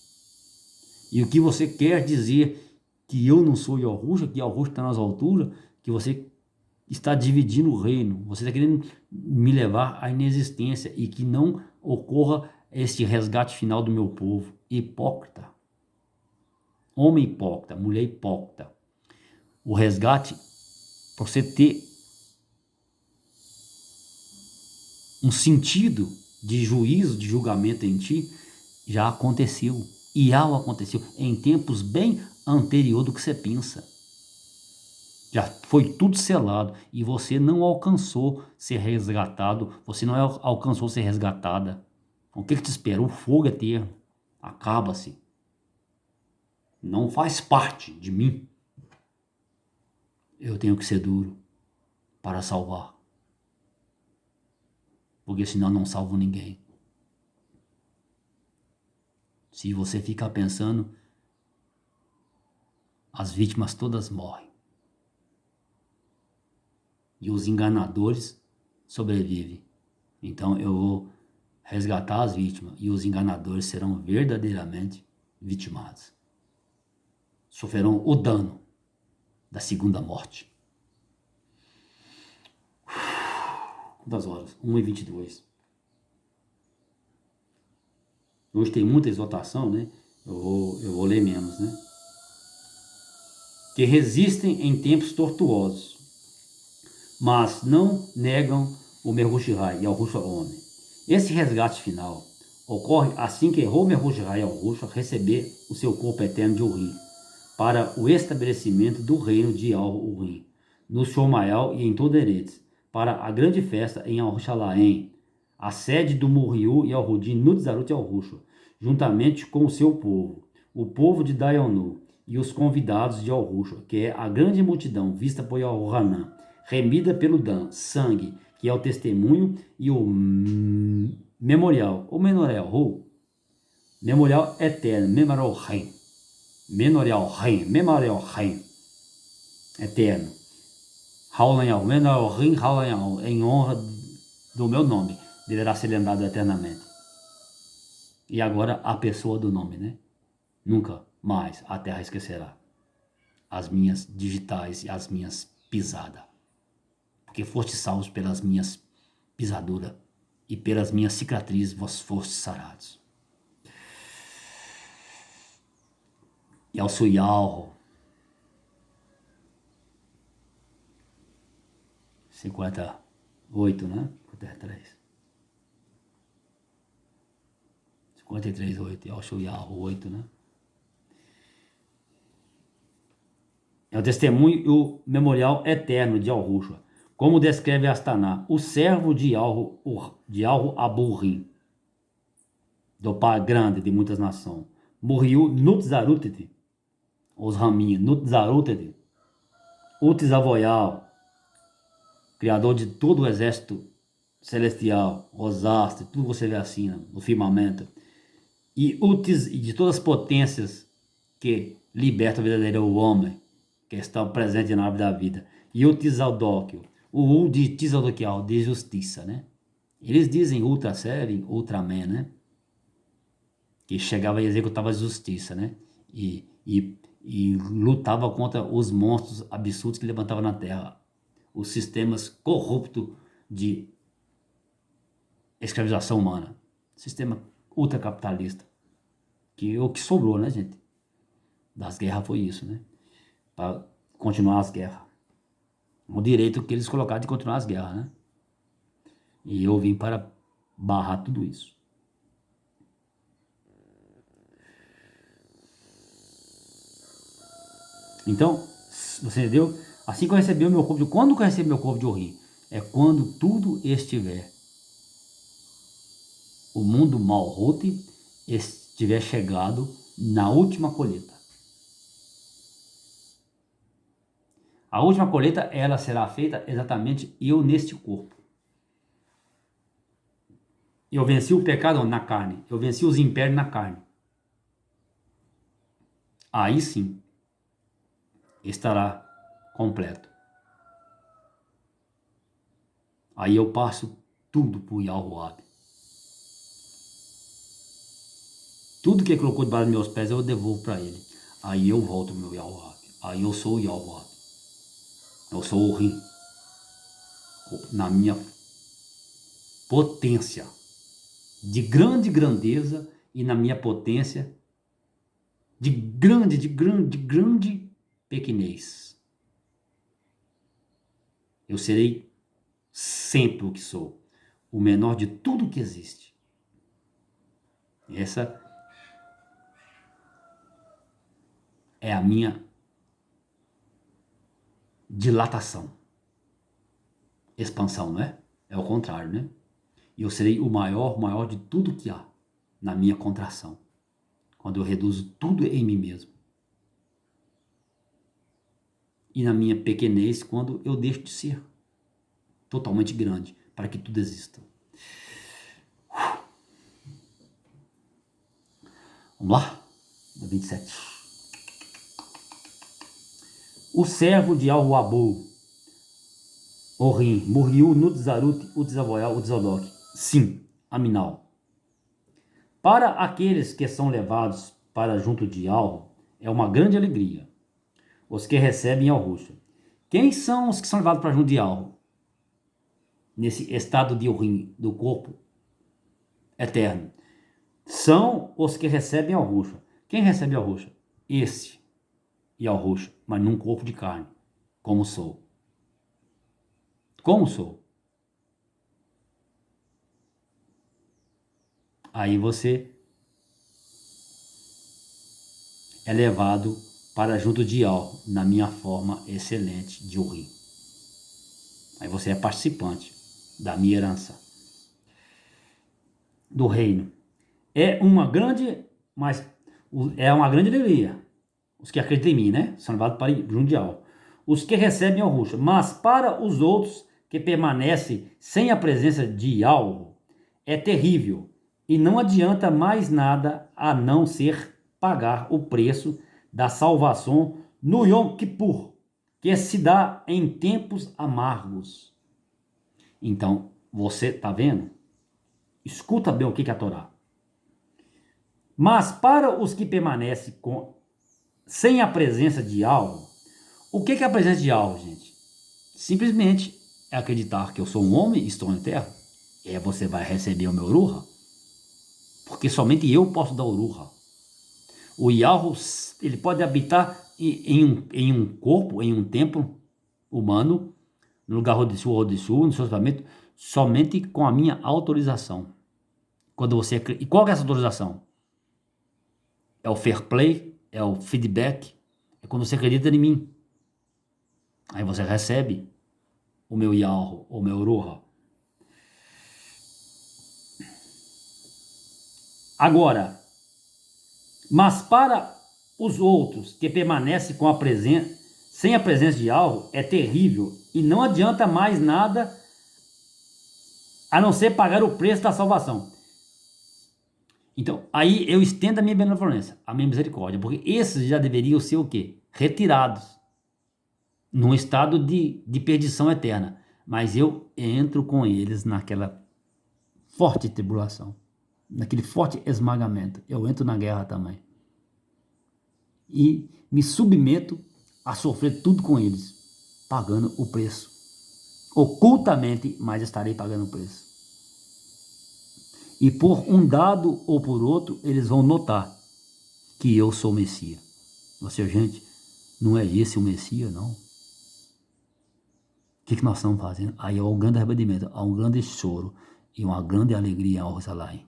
E o que você quer dizer que eu não sou Yahushua, que Yahushua está nas alturas, que você está dividindo o reino, você está querendo me levar à inexistência e que não ocorra este resgate final do meu povo. Hipócrita. Homem hipócrita, mulher hipócrita. O resgate, para você ter um sentido de juízo, de julgamento em ti, já aconteceu. E aconteceu em tempos bem anterior do que você pensa. Já foi tudo selado e você não alcançou ser resgatado, você não alcançou ser resgatada. O que te espera? O fogo eterno. Acaba-se. Não faz parte de mim. Eu tenho que ser duro para salvar. Porque senão não salvo ninguém. Se você ficar pensando, as vítimas todas morrem. E os enganadores sobrevivem. Então eu vou resgatar as vítimas e os enganadores serão verdadeiramente vitimados. Sofrerão o dano da segunda morte. Quantas horas? 1h22. Hoje tem muita exortação, né? Eu vou ler menos, né? Que resistem em tempos tortuosos, mas não negam o Mehushai e ao Yahushua homem. Esse resgate final ocorre assim que o Mehushai e ao Yahushua receber o seu corpo eterno de Urim, para o estabelecimento do reino de Al-Urim, no Shomayal e em todo Eretz, para a grande festa em Al-Shalaim, a sede do Muriú e Al-Hudim, Nutzarut e Al-Hushua, juntamente com o seu povo, o povo de Dayonu, e os convidados de Al-Hushua, que é a grande multidão vista por Al-Hanan, remida pelo Dan, sangue, que é o testemunho, e o memorial, o memorial eterno, memorial rein, eterno, em honra do meu nome, deverá ser lembrado eternamente. E agora a pessoa do nome, né? Nunca mais a terra esquecerá as minhas digitais e as minhas pisadas. Porque foste salvos pelas minhas pisaduras e pelas minhas cicatrizes vós fostes sarados. E ao Suyal 58, né? 53. 53, 8. E ao Suyal 8, né? É o testemunho e o memorial eterno de Al-Hushua. Como descreve Astaná, o servo de Al-Aburrim, do pai grande de muitas nações. Muriu Nutzarutete, os raminhos, Nutzarutete, Utzavoyal, criador de todo o exército celestial, os astros, tudo você vê assim, no firmamento. E de todas as potências que libertam o verdadeiro homem, que estão presentes na árvore da vida. E o Tizaldóquio, o de Tizaldoquial, de justiça, né? Eles dizem Ultra Seven, Ultraman, né? que chegava e executava a justiça, né? E lutava contra os monstros absurdos que levantavam na Terra, os sistemas corruptos de escravização humana, sistema ultracapitalista, que o que sobrou, né, gente? Das guerras foi isso, né? Para continuar as guerras. O direito que eles colocaram de continuar as guerras, né? E eu vim para barrar tudo isso. Então, você entendeu? Assim que eu recebi o meu corpo de... Quando que eu recebi meu corpo de Orim? É quando tudo estiver... O mundo Malhote estiver chegado na última colheita. A última colheita, ela será feita exatamente eu neste corpo. Eu venci o pecado na carne. Eu venci os impérios na carne. Aí sim, estará completo. Aí eu passo tudo para o Yahuwah. Tudo que ele colocou debaixo dos meus pés eu devolvo para ele. Aí eu volto ao meu Yahuwah. Aí eu sou o Yahuwah. Eu sou o Rim. Na minha potência de grande grandeza e na minha potência de grande pequenez. Eu serei sempre o que sou, o menor de tudo que existe. Essa é a minha dilatação. Expansão, não é? É o contrário, né? E eu serei o maior de tudo que há na minha contração. Quando eu reduzo tudo em mim mesmo. E na minha pequenez, quando eu deixo de ser totalmente grande, para que tudo exista. Vamos lá? 27. O servo de Al-Wabu, Orim, Muriu, Nutzarut, Utzavoyal, Utzodok. Sim, Aminal. Para aqueles que são levados para junto de Al, é uma grande alegria. Os que recebem Al-Rusha. Quem são os que são levados para junto de Al? Nesse estado de Orim, do corpo eterno. São os que recebem Al-Rusha. Quem recebe Al-Rusha? Esse e Al-Rusha, mas num corpo de carne, como sou. Como sou? Aí você é levado para junto de Al, na minha forma excelente de Orim. Aí você é participante da minha herança, do reino. É uma grande alegria. Os que acreditam em mim, né? São levados para junto de Al. Os que recebem Al-Rusha. Mas para os outros que permanecem sem a presença de Al, é terrível. E não adianta mais nada a não ser pagar o preço da salvação no Yom Kippur, que se dá em tempos amargos. Então, você está vendo? Escuta bem o que é a Torá. Mas para os que permanecem sem a presença de algo, o que é a presença de algo, gente? Simplesmente é acreditar que eu sou um homem e estou na terra. E você vai receber o meu Uruha. Porque somente eu posso dar Uruha. O Yahweh, ele pode habitar em um corpo, em um templo humano, no lugar Rodissu, no seu tratamento, somente com a minha autorização. E qual é essa autorização? É o fair play, é o feedback, é quando você acredita em mim. Aí você recebe o meu Yahweh, o meu Uruha. Agora, mas para os outros que permanecem sem a presença de algo, é terrível e não adianta mais nada a não ser pagar o preço da salvação. Então, aí eu estendo a minha benevolência, a minha misericórdia, porque esses já deveriam ser o quê? Retirados, num estado de perdição eterna. Mas eu entro com eles naquela forte tribulação. naquele forte esmagamento, eu entro na guerra também. E me submeto a sofrer tudo com eles, pagando o preço. Ocultamente, mas estarei pagando o preço. E por um dado ou por outro, eles vão notar que eu sou o Messias. Ou seja, gente, não é esse o Messias, não. O que nós estamos fazendo? Aí há um grande arrependimento, há um grande choro e uma grande alegria em Jerusalém.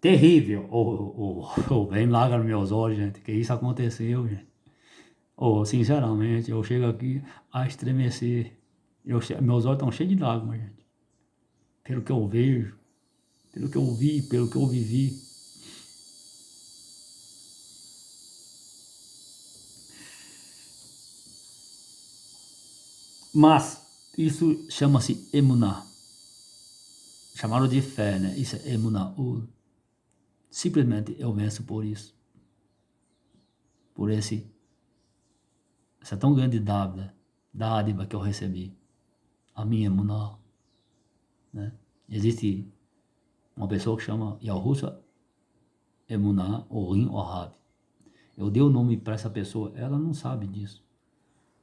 Terrível. Vem lágrima nos meus olhos, gente, que isso aconteceu, gente. Sinceramente, eu chego aqui a estremecer. Meus olhos estão cheios de lágrimas, gente. Pelo que eu vejo, pelo que eu vi, pelo que eu vivi. Mas isso chama-se emuná. Chamaram de fé, né? Isso é emuná. Simplesmente eu venço por isso. Por essa tão grande dádiva que eu recebi. A minha emuná. Né? Existe uma pessoa que chama Yahushua Emuná Orim Ohad. Eu dei o nome para essa pessoa, ela não sabe disso.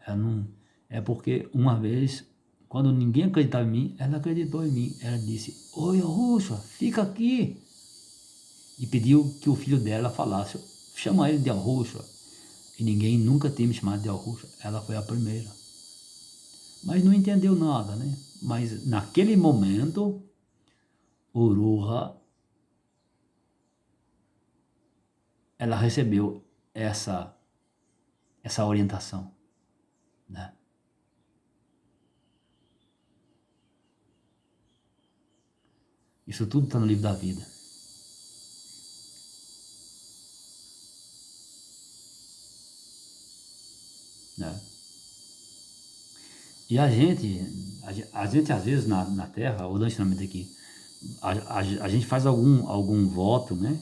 Ela não, é porque uma vez, quando ninguém acreditava em mim, ela acreditou em mim. Ela disse, ô Yahushua, fica aqui. E pediu que o filho dela falasse, chama ele de Yahushua. E ninguém nunca tinha me chamado de Yahushua. Ela foi a primeira. Mas não entendeu nada, né? Mas naquele momento, Uruha, ela recebeu essa orientação, né? Isso tudo está no livro da vida. Né? E a gente às vezes na Terra, ou no ensinamento aqui, a gente faz algum voto, né?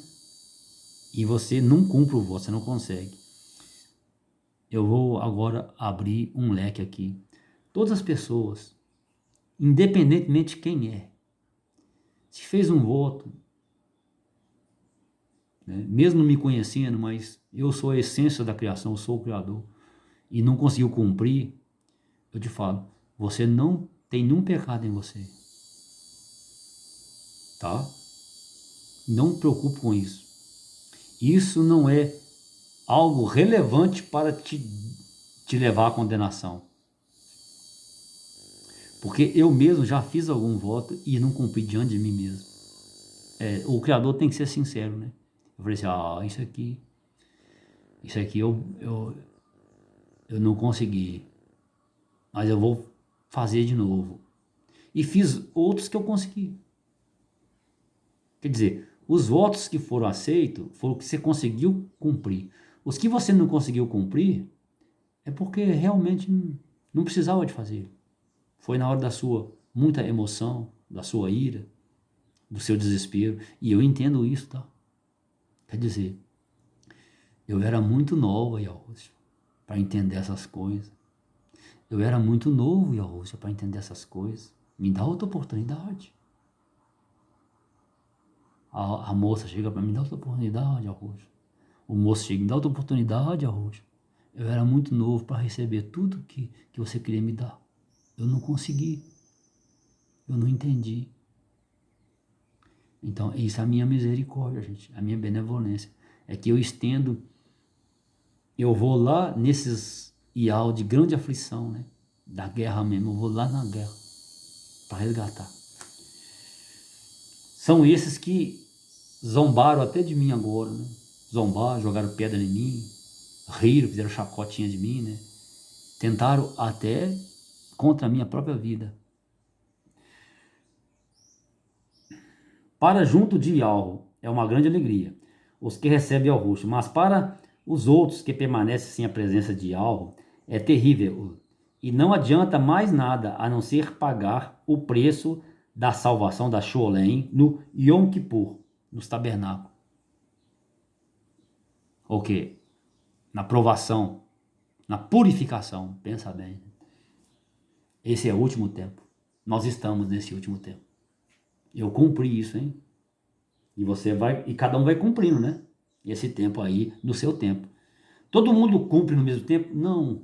E você não cumpre o voto, você não consegue. Eu vou agora abrir um leque aqui. Todas as pessoas, independentemente de quem é, se fez um voto, né? Mesmo me conhecendo, mas eu sou a essência da criação, eu sou o Criador, e não conseguiu cumprir, eu te falo, você não tem nenhum pecado em você. Tá? Não te preocupe com isso. Isso não é algo relevante para te levar à condenação. Porque eu mesmo já fiz algum voto e não cumpri diante de mim mesmo. O Criador tem que ser sincero, né? Eu falei assim, isso aqui eu não consegui, mas eu vou fazer de novo. E fiz outros que eu consegui. Quer dizer, os votos que foram aceitos foram que você conseguiu cumprir. Os que você não conseguiu cumprir é porque realmente não precisava de fazer. Foi na hora da sua muita emoção, da sua ira, do seu desespero. E eu entendo isso, tá? Quer dizer, eu era muito nova, Yahushua, para entender essas coisas. Eu era muito novo, Yahushua, para entender essas coisas. Me dá outra oportunidade. A moça chega para mim, dá outra oportunidade, Yahushua. O moço chega, me dá outra oportunidade, Yahushua. Eu era muito novo para receber tudo que você queria me dar. Eu não consegui. Eu não entendi. Então, isso é a minha misericórdia, gente. A minha benevolência. É que eu estendo, eu vou lá nesses ial de grande aflição, né? Da guerra mesmo. Eu vou lá na guerra para resgatar. São esses que zombaram até de mim agora, né? Zombaram, jogaram pedra em mim, riram, fizeram chacotinha de mim, né? Tentaram até contra a minha própria vida. Para junto de Yahweh é uma grande alegria, os que recebem Yahushua, mas para os outros que permanecem sem a presença de Yahweh é terrível, e não adianta mais nada a não ser pagar o preço da salvação da Sholem no Yom Kippur, nos tabernáculos. O quê? Na provação, na purificação, pensa bem. Esse é o último tempo. nós estamos nesse último tempo. Eu cumpri isso, hein? E você vai, e cada um vai cumprindo, né? Esse tempo aí, no seu tempo. Todo mundo cumpre no mesmo tempo? Não.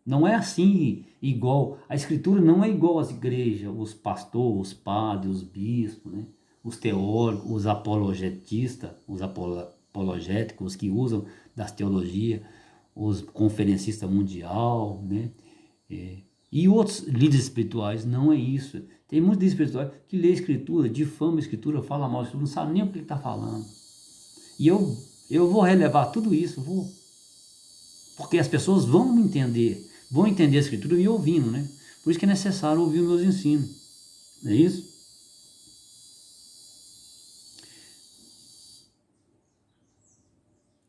Não é assim igual. A escritura não é igual às igrejas, os pastores, os padres, os bispos, né? Os teólogos, os apologetistas, os apologéticos, os que usam das teologias, os conferencistas mundial, né? E outros líderes espirituais, não é isso. Tem muitos líderes espirituais que lê a escritura, difama a escritura, fala mal a escritura, não sabe nem o que ele está falando. E eu vou relevar tudo isso, vou. Porque as pessoas vão me entender, vão entender a escritura me ouvindo, né? Por isso que é necessário ouvir os meus ensinos. Não é isso?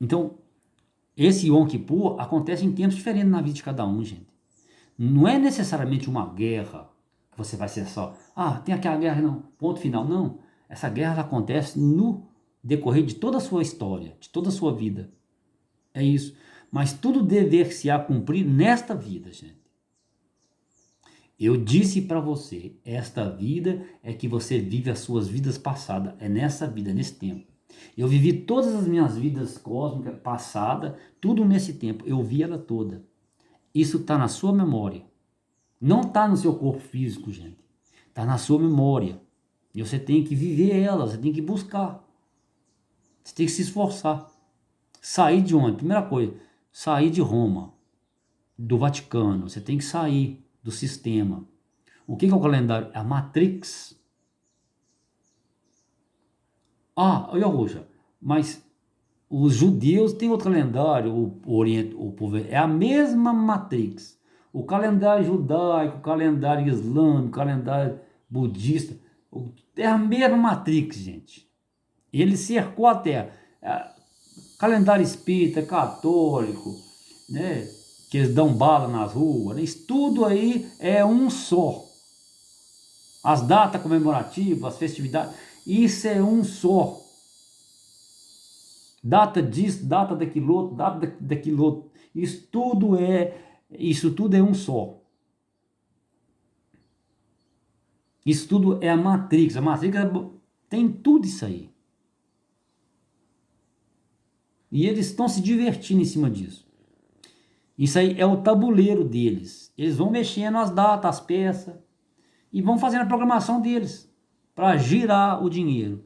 Então, esse Yom Kippur acontece em tempos diferentes na vida de cada um, gente. Não é necessariamente uma guerra que você vai ser só, tem aquela guerra, não, ponto final. Não, essa guerra ela acontece no decorrer de toda a sua história, de toda a sua vida. É isso. Mas tudo dever-se-á cumprir nesta vida, gente. Eu disse para você, esta vida é que você vive as suas vidas passadas, é nessa vida, nesse tempo. Eu vivi todas as minhas vidas cósmicas passadas, tudo nesse tempo, eu vi ela toda. Isso está na sua memória. Não está no seu corpo físico, gente. Está na sua memória. E você tem que viver ela, você tem que buscar. Você tem que se esforçar. Sair de onde? Primeira coisa, sair de Roma, do Vaticano. Você tem que sair do sistema. O que é o calendário? É a Matrix. Olha, Roxa, mas os judeus têm outro calendário, o Oriente, o povo, é a mesma Matrix. O calendário judaico, o calendário islâmico, o calendário budista, é a mesma Matrix, gente. Ele cercou a Terra. Calendário espírita, católico, né, que eles dão bala nas ruas, né, isso tudo aí é um só. As datas comemorativas, as festividades, isso é um só. Data disso, data daquilo outro, data daquilo outro. Isso tudo é um só. Isso tudo é a Matrix. A Matrix tem tudo isso aí. E eles estão se divertindo em cima disso. Isso aí é o tabuleiro deles. Eles vão mexendo as datas, as peças, e vão fazendo a programação deles para girar o dinheiro.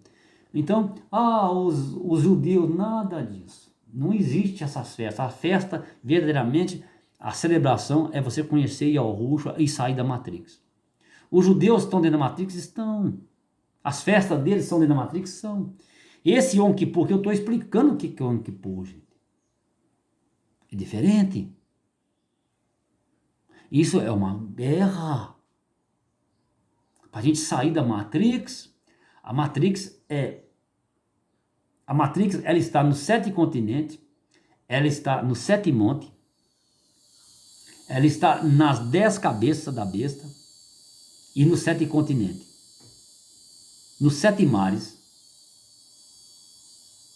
Então, os judeus, nada disso. Não existe essas festas. A festa, verdadeiramente, a celebração é você conhecer Yahushua e sair da Matrix. Os judeus estão dentro da Matrix? Estão. As festas deles são dentro da Matrix? São. Esse Yom Kippur, que eu estou explicando o que é Yom Kippur, gente. É diferente. Isso é uma guerra. Para a gente sair da Matrix, a Matrix, ela está nos 7 continentes, ela está nos 7 montes, ela está nas 10 cabeças da besta e nos 7 continentes, nos 7 mares,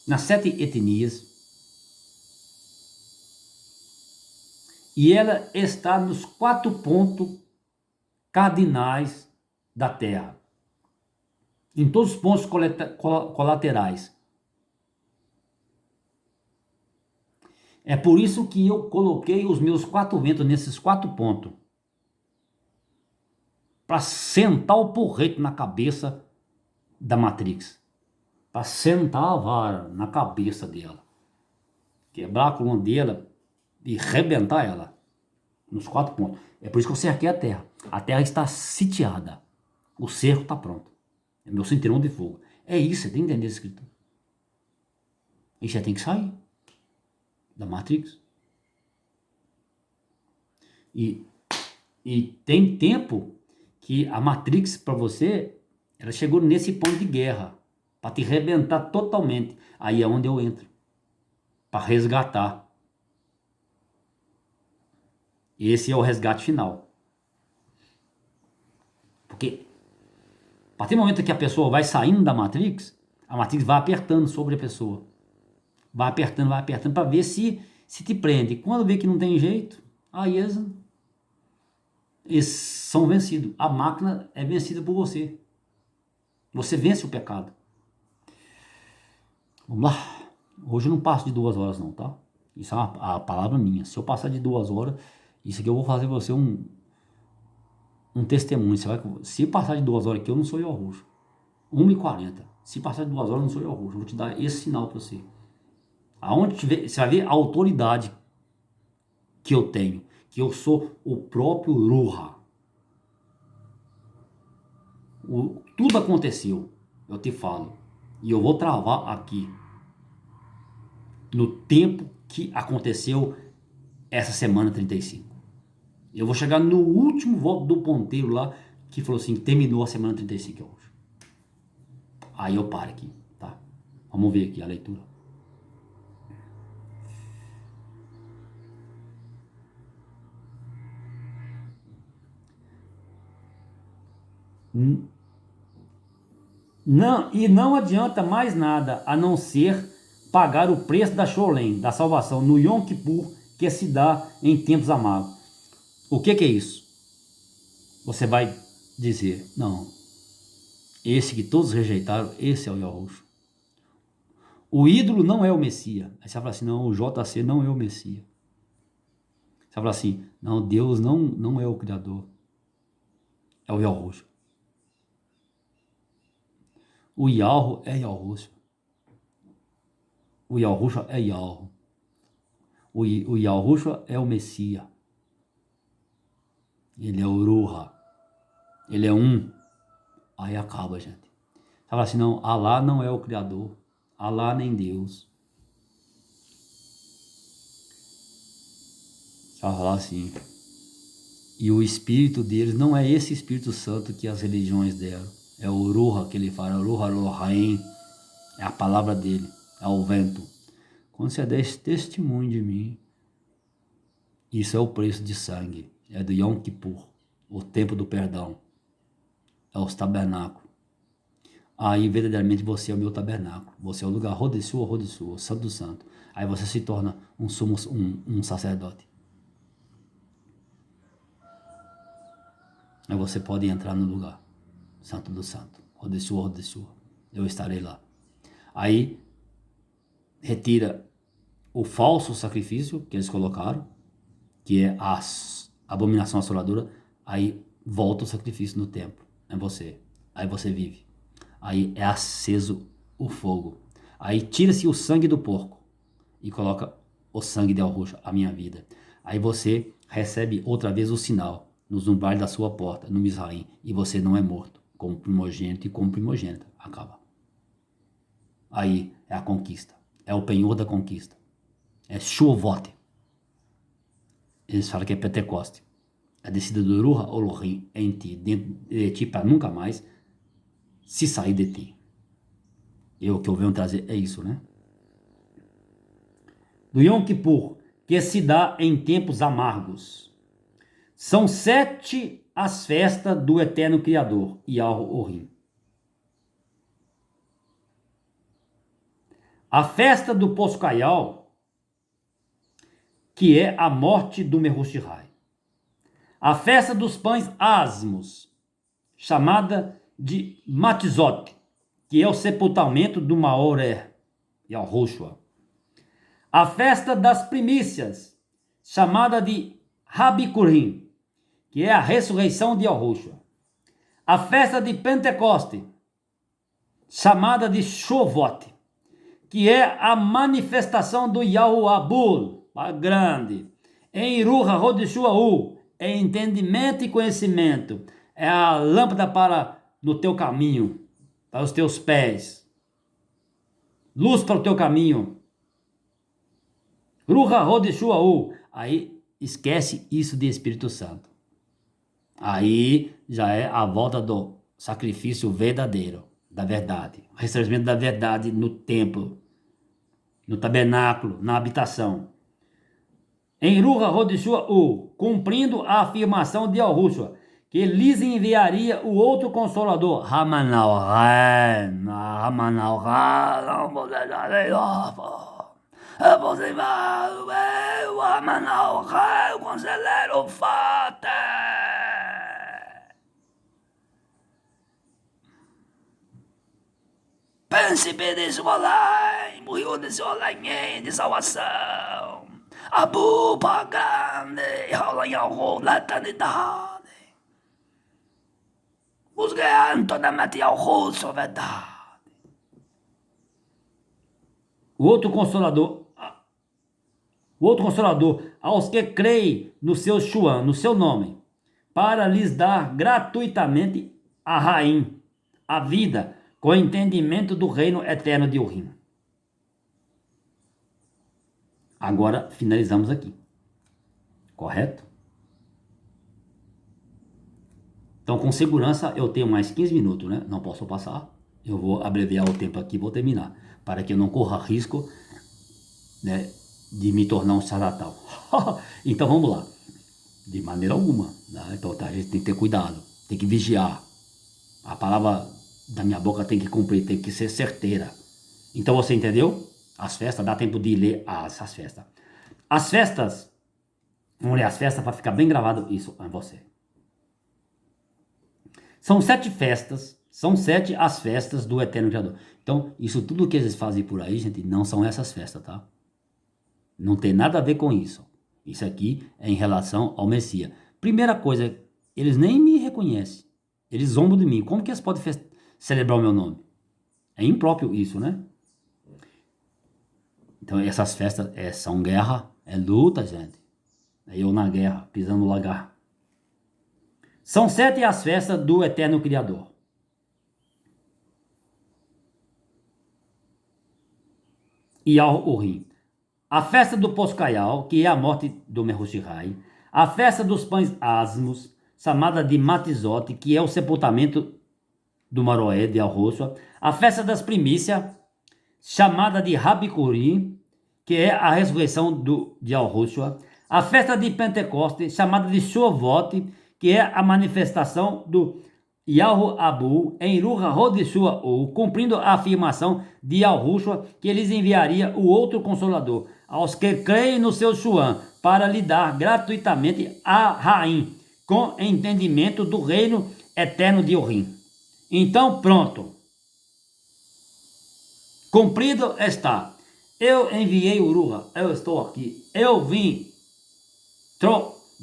nas 7 etnias, e ela está nos 4 pontos cardinais da Terra, em todos os pontos colaterais. É por isso que eu coloquei os meus 4 ventos nesses 4 pontos, para sentar o porrete na cabeça da Matrix, para sentar a vara na cabeça dela, quebrar a coluna dela e rebentar ela nos 4 pontos. É por isso que eu cerquei a Terra. A Terra está sitiada. O cerco está pronto. É meu cinturão de fogo. É isso, você tem que entender esse escrito. E você tem que sair da Matrix. E tem tempo que a Matrix, para você, ela chegou nesse ponto de guerra, para te rebentar totalmente. Aí é onde eu entro, para resgatar. Esse é o resgate final. Porque a partir do momento que a pessoa vai saindo da Matrix, a Matrix vai apertando sobre a pessoa. Vai apertando para ver se te prende. Quando vê que não tem jeito, aí eles são vencidos. A máquina é vencida por você. Você vence o pecado. Vamos lá. Hoje eu não passo de 2 horas não, tá? Isso é a palavra minha. Se eu passar de 2 horas, isso aqui eu vou fazer você um testemunho. Se passar de 2 horas aqui, eu não sou eu roxo. 1h40. Se passar de 2 horas, eu não sou eu roxo. Eu vou te dar esse sinal para você. Aonde tiver, você vai ver a autoridade que eu tenho. Que eu sou o próprio Ruha. Tudo aconteceu. Eu te falo. E eu vou travar aqui. No tempo que aconteceu essa semana 35. Eu vou chegar no último voto do ponteiro lá, que falou assim, terminou a semana 35 hoje. Aí eu paro aqui, tá? Vamos ver aqui a leitura. Não adianta mais nada a não ser pagar o preço da Sholem, da salvação, no Yom Kippur, que se dá em tempos amargos. O que é isso? Você vai dizer, não, esse que todos rejeitaram, esse é o Yahushua. O ídolo não é o Messias. Aí você vai falar assim, não, o JC não é o Messias. Você vai falar assim, não, Deus não é o Criador. É o Yahushua. O Yahweh é Yahushua. O Yahushua é Yahweh. O Yahushua é o Messias. Ele é o Ruha. Ele é um. Aí acaba, gente. Você fala assim, não, Alá não é o Criador. Alá nem Deus. Você vai falar assim. E o espírito deles não é esse Espírito Santo que as religiões deram. É o Ruha que ele fala. É o Ruha Rohaim. É a palavra dele. É o vento. Quando você der esse testemunho de mim, isso é o preço de sangue. É do Yom Kippur. O tempo do perdão. É os tabernáculos. Aí verdadeiramente você é o meu tabernáculo. Você é o lugar Rodessua, o Santo do Santo. Aí você se torna um sacerdote. Aí você pode entrar no lugar Santo do Santo. Rodessua. Eu estarei lá. Aí retira o falso sacrifício que eles colocaram, que é a abominação assoladora. Aí volta o sacrifício no templo. É você. Aí você vive. Aí é aceso o fogo. Aí tira-se o sangue do porco e coloca o sangue de Yahushua, a minha vida. Aí você recebe outra vez o sinal nos umbrais da sua porta, no Mizraim, e você não é morto, como primogênito e como primogênita. Acaba. Aí é a conquista. É o penhor da conquista. É Shuvote. Eles falam que é Pentecoste. A descida do Ruha Elohim em ti, dentro de ti, para nunca mais se sair de ti. E o que eu venho trazer é isso, né? Do Yom Kippur, que se dá em tempos amargos. São 7 as festas do eterno Criador, Yahurim. A festa do Poscaial, que é a morte do Mehushihai. A festa dos pães asmos, chamada de Matzot, que é o sepultamento do Maoré, Yahushua. A festa das primícias, chamada de Rabikurim, que é a ressurreição de Yahushua. A festa de Pentecoste, chamada de Shovot, que é a manifestação do Yahuabul, a grande. Em Ruha Rodishuaú, é entendimento e conhecimento. É a lâmpada para no teu caminho, para os teus pés. Luz para o teu caminho. Ruha Rodishuaú. Aí esquece isso de Espírito Santo. Aí já é a volta do sacrifício verdadeiro, da verdade. O restabelecimento da verdade no templo, no tabernáculo, na habitação. Em Ruha Rodishuaú, cumprindo a afirmação de Yahushua, que lhes enviaria o outro Consolador, Ramanal o conselheiro Fate. príncipe de Suolai, morreu de Suolai de salvação. Abu Bagande, Haulanyahu, Latanidade. Busquem toda a Matiahu, sua verdade. O outro consolador, aos que creem no seu Xuan, no seu nome, para lhes dar gratuitamente a rainha, a vida, com o entendimento do reino eterno de Urim. Agora finalizamos aqui. Correto? Então, com segurança, eu tenho mais 15 minutos, né? Não posso passar. Eu vou abreviar o tempo aqui e vou terminar, para que eu não corra risco, né, de me tornar um charlatão. Então, vamos lá. De maneira alguma, né? Então, a gente tem que ter cuidado, tem que vigiar. A palavra da minha boca tem que cumprir, tem que ser certeira. Então, você entendeu? As festas, dá tempo de ler as festas. As festas, vamos ler as festas para ficar bem gravado isso em você. São 7 festas, são 7 as festas do Eterno Criador. Então, isso tudo que eles fazem por aí, gente, não são essas festas, tá? Não tem nada a ver com isso. Isso aqui é em relação ao Messias. Primeira coisa, eles nem me reconhecem. Eles zombam de mim. Como que eles podem celebrar o meu nome? É impróprio isso, né? Então, essas festas são guerra, é luta, gente. É eu na guerra, pisando no lagar. São 7 as festas do Eterno Criador. E ao Urim. A festa do Poscaial, que é a morte do Mehushihai. A festa dos pães asmos, chamada de Matizote, que é o sepultamento do Maroé de Al-Roshua. A festa das primícias, chamada de Rabikurim, que é a ressurreição de Al-Roshua. A festa de Pentecostes, chamada de Shavuot, que é a manifestação do Yahu Abu em Ruha Rodishua, ou cumprindo a afirmação de Al-Roshua que eles enviaria o outro Consolador aos que creem no seu Shuan para lhe dar gratuitamente a rainha com entendimento do reino eterno de Urim. Então, pronto. Cumprido está. Eu enviei o Ruha, eu estou aqui. Eu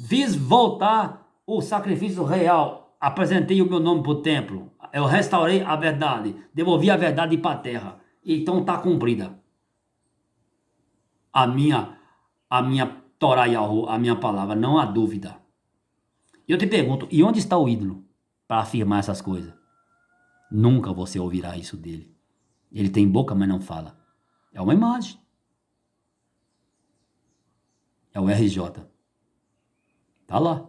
fiz voltar o sacrifício real, apresentei o meu nome para o templo, eu restaurei a verdade, devolvi a verdade para a terra. Então está cumprida a minha Torá Yahu, a minha palavra, não há dúvida. Eu te pergunto, e onde está o ídolo para afirmar essas coisas? Nunca você ouvirá isso dele. Ele tem boca, mas não fala. É uma imagem. É o RJ. Tá lá.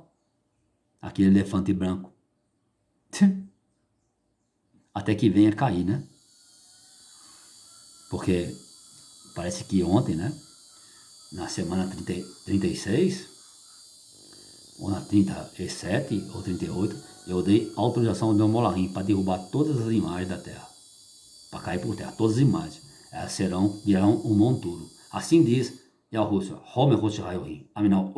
Aquele elefante branco. Até que venha cair, né? Porque parece que ontem, né? Na semana 36, ou na 37, ou 38, eu dei autorização do meu Molahim para derrubar todas as imagens da terra. Para cair por terra. Todas as imagens. Elas virão um monturo. Assim diz Yahushua. Homer Rosh Hayohim. Aminal.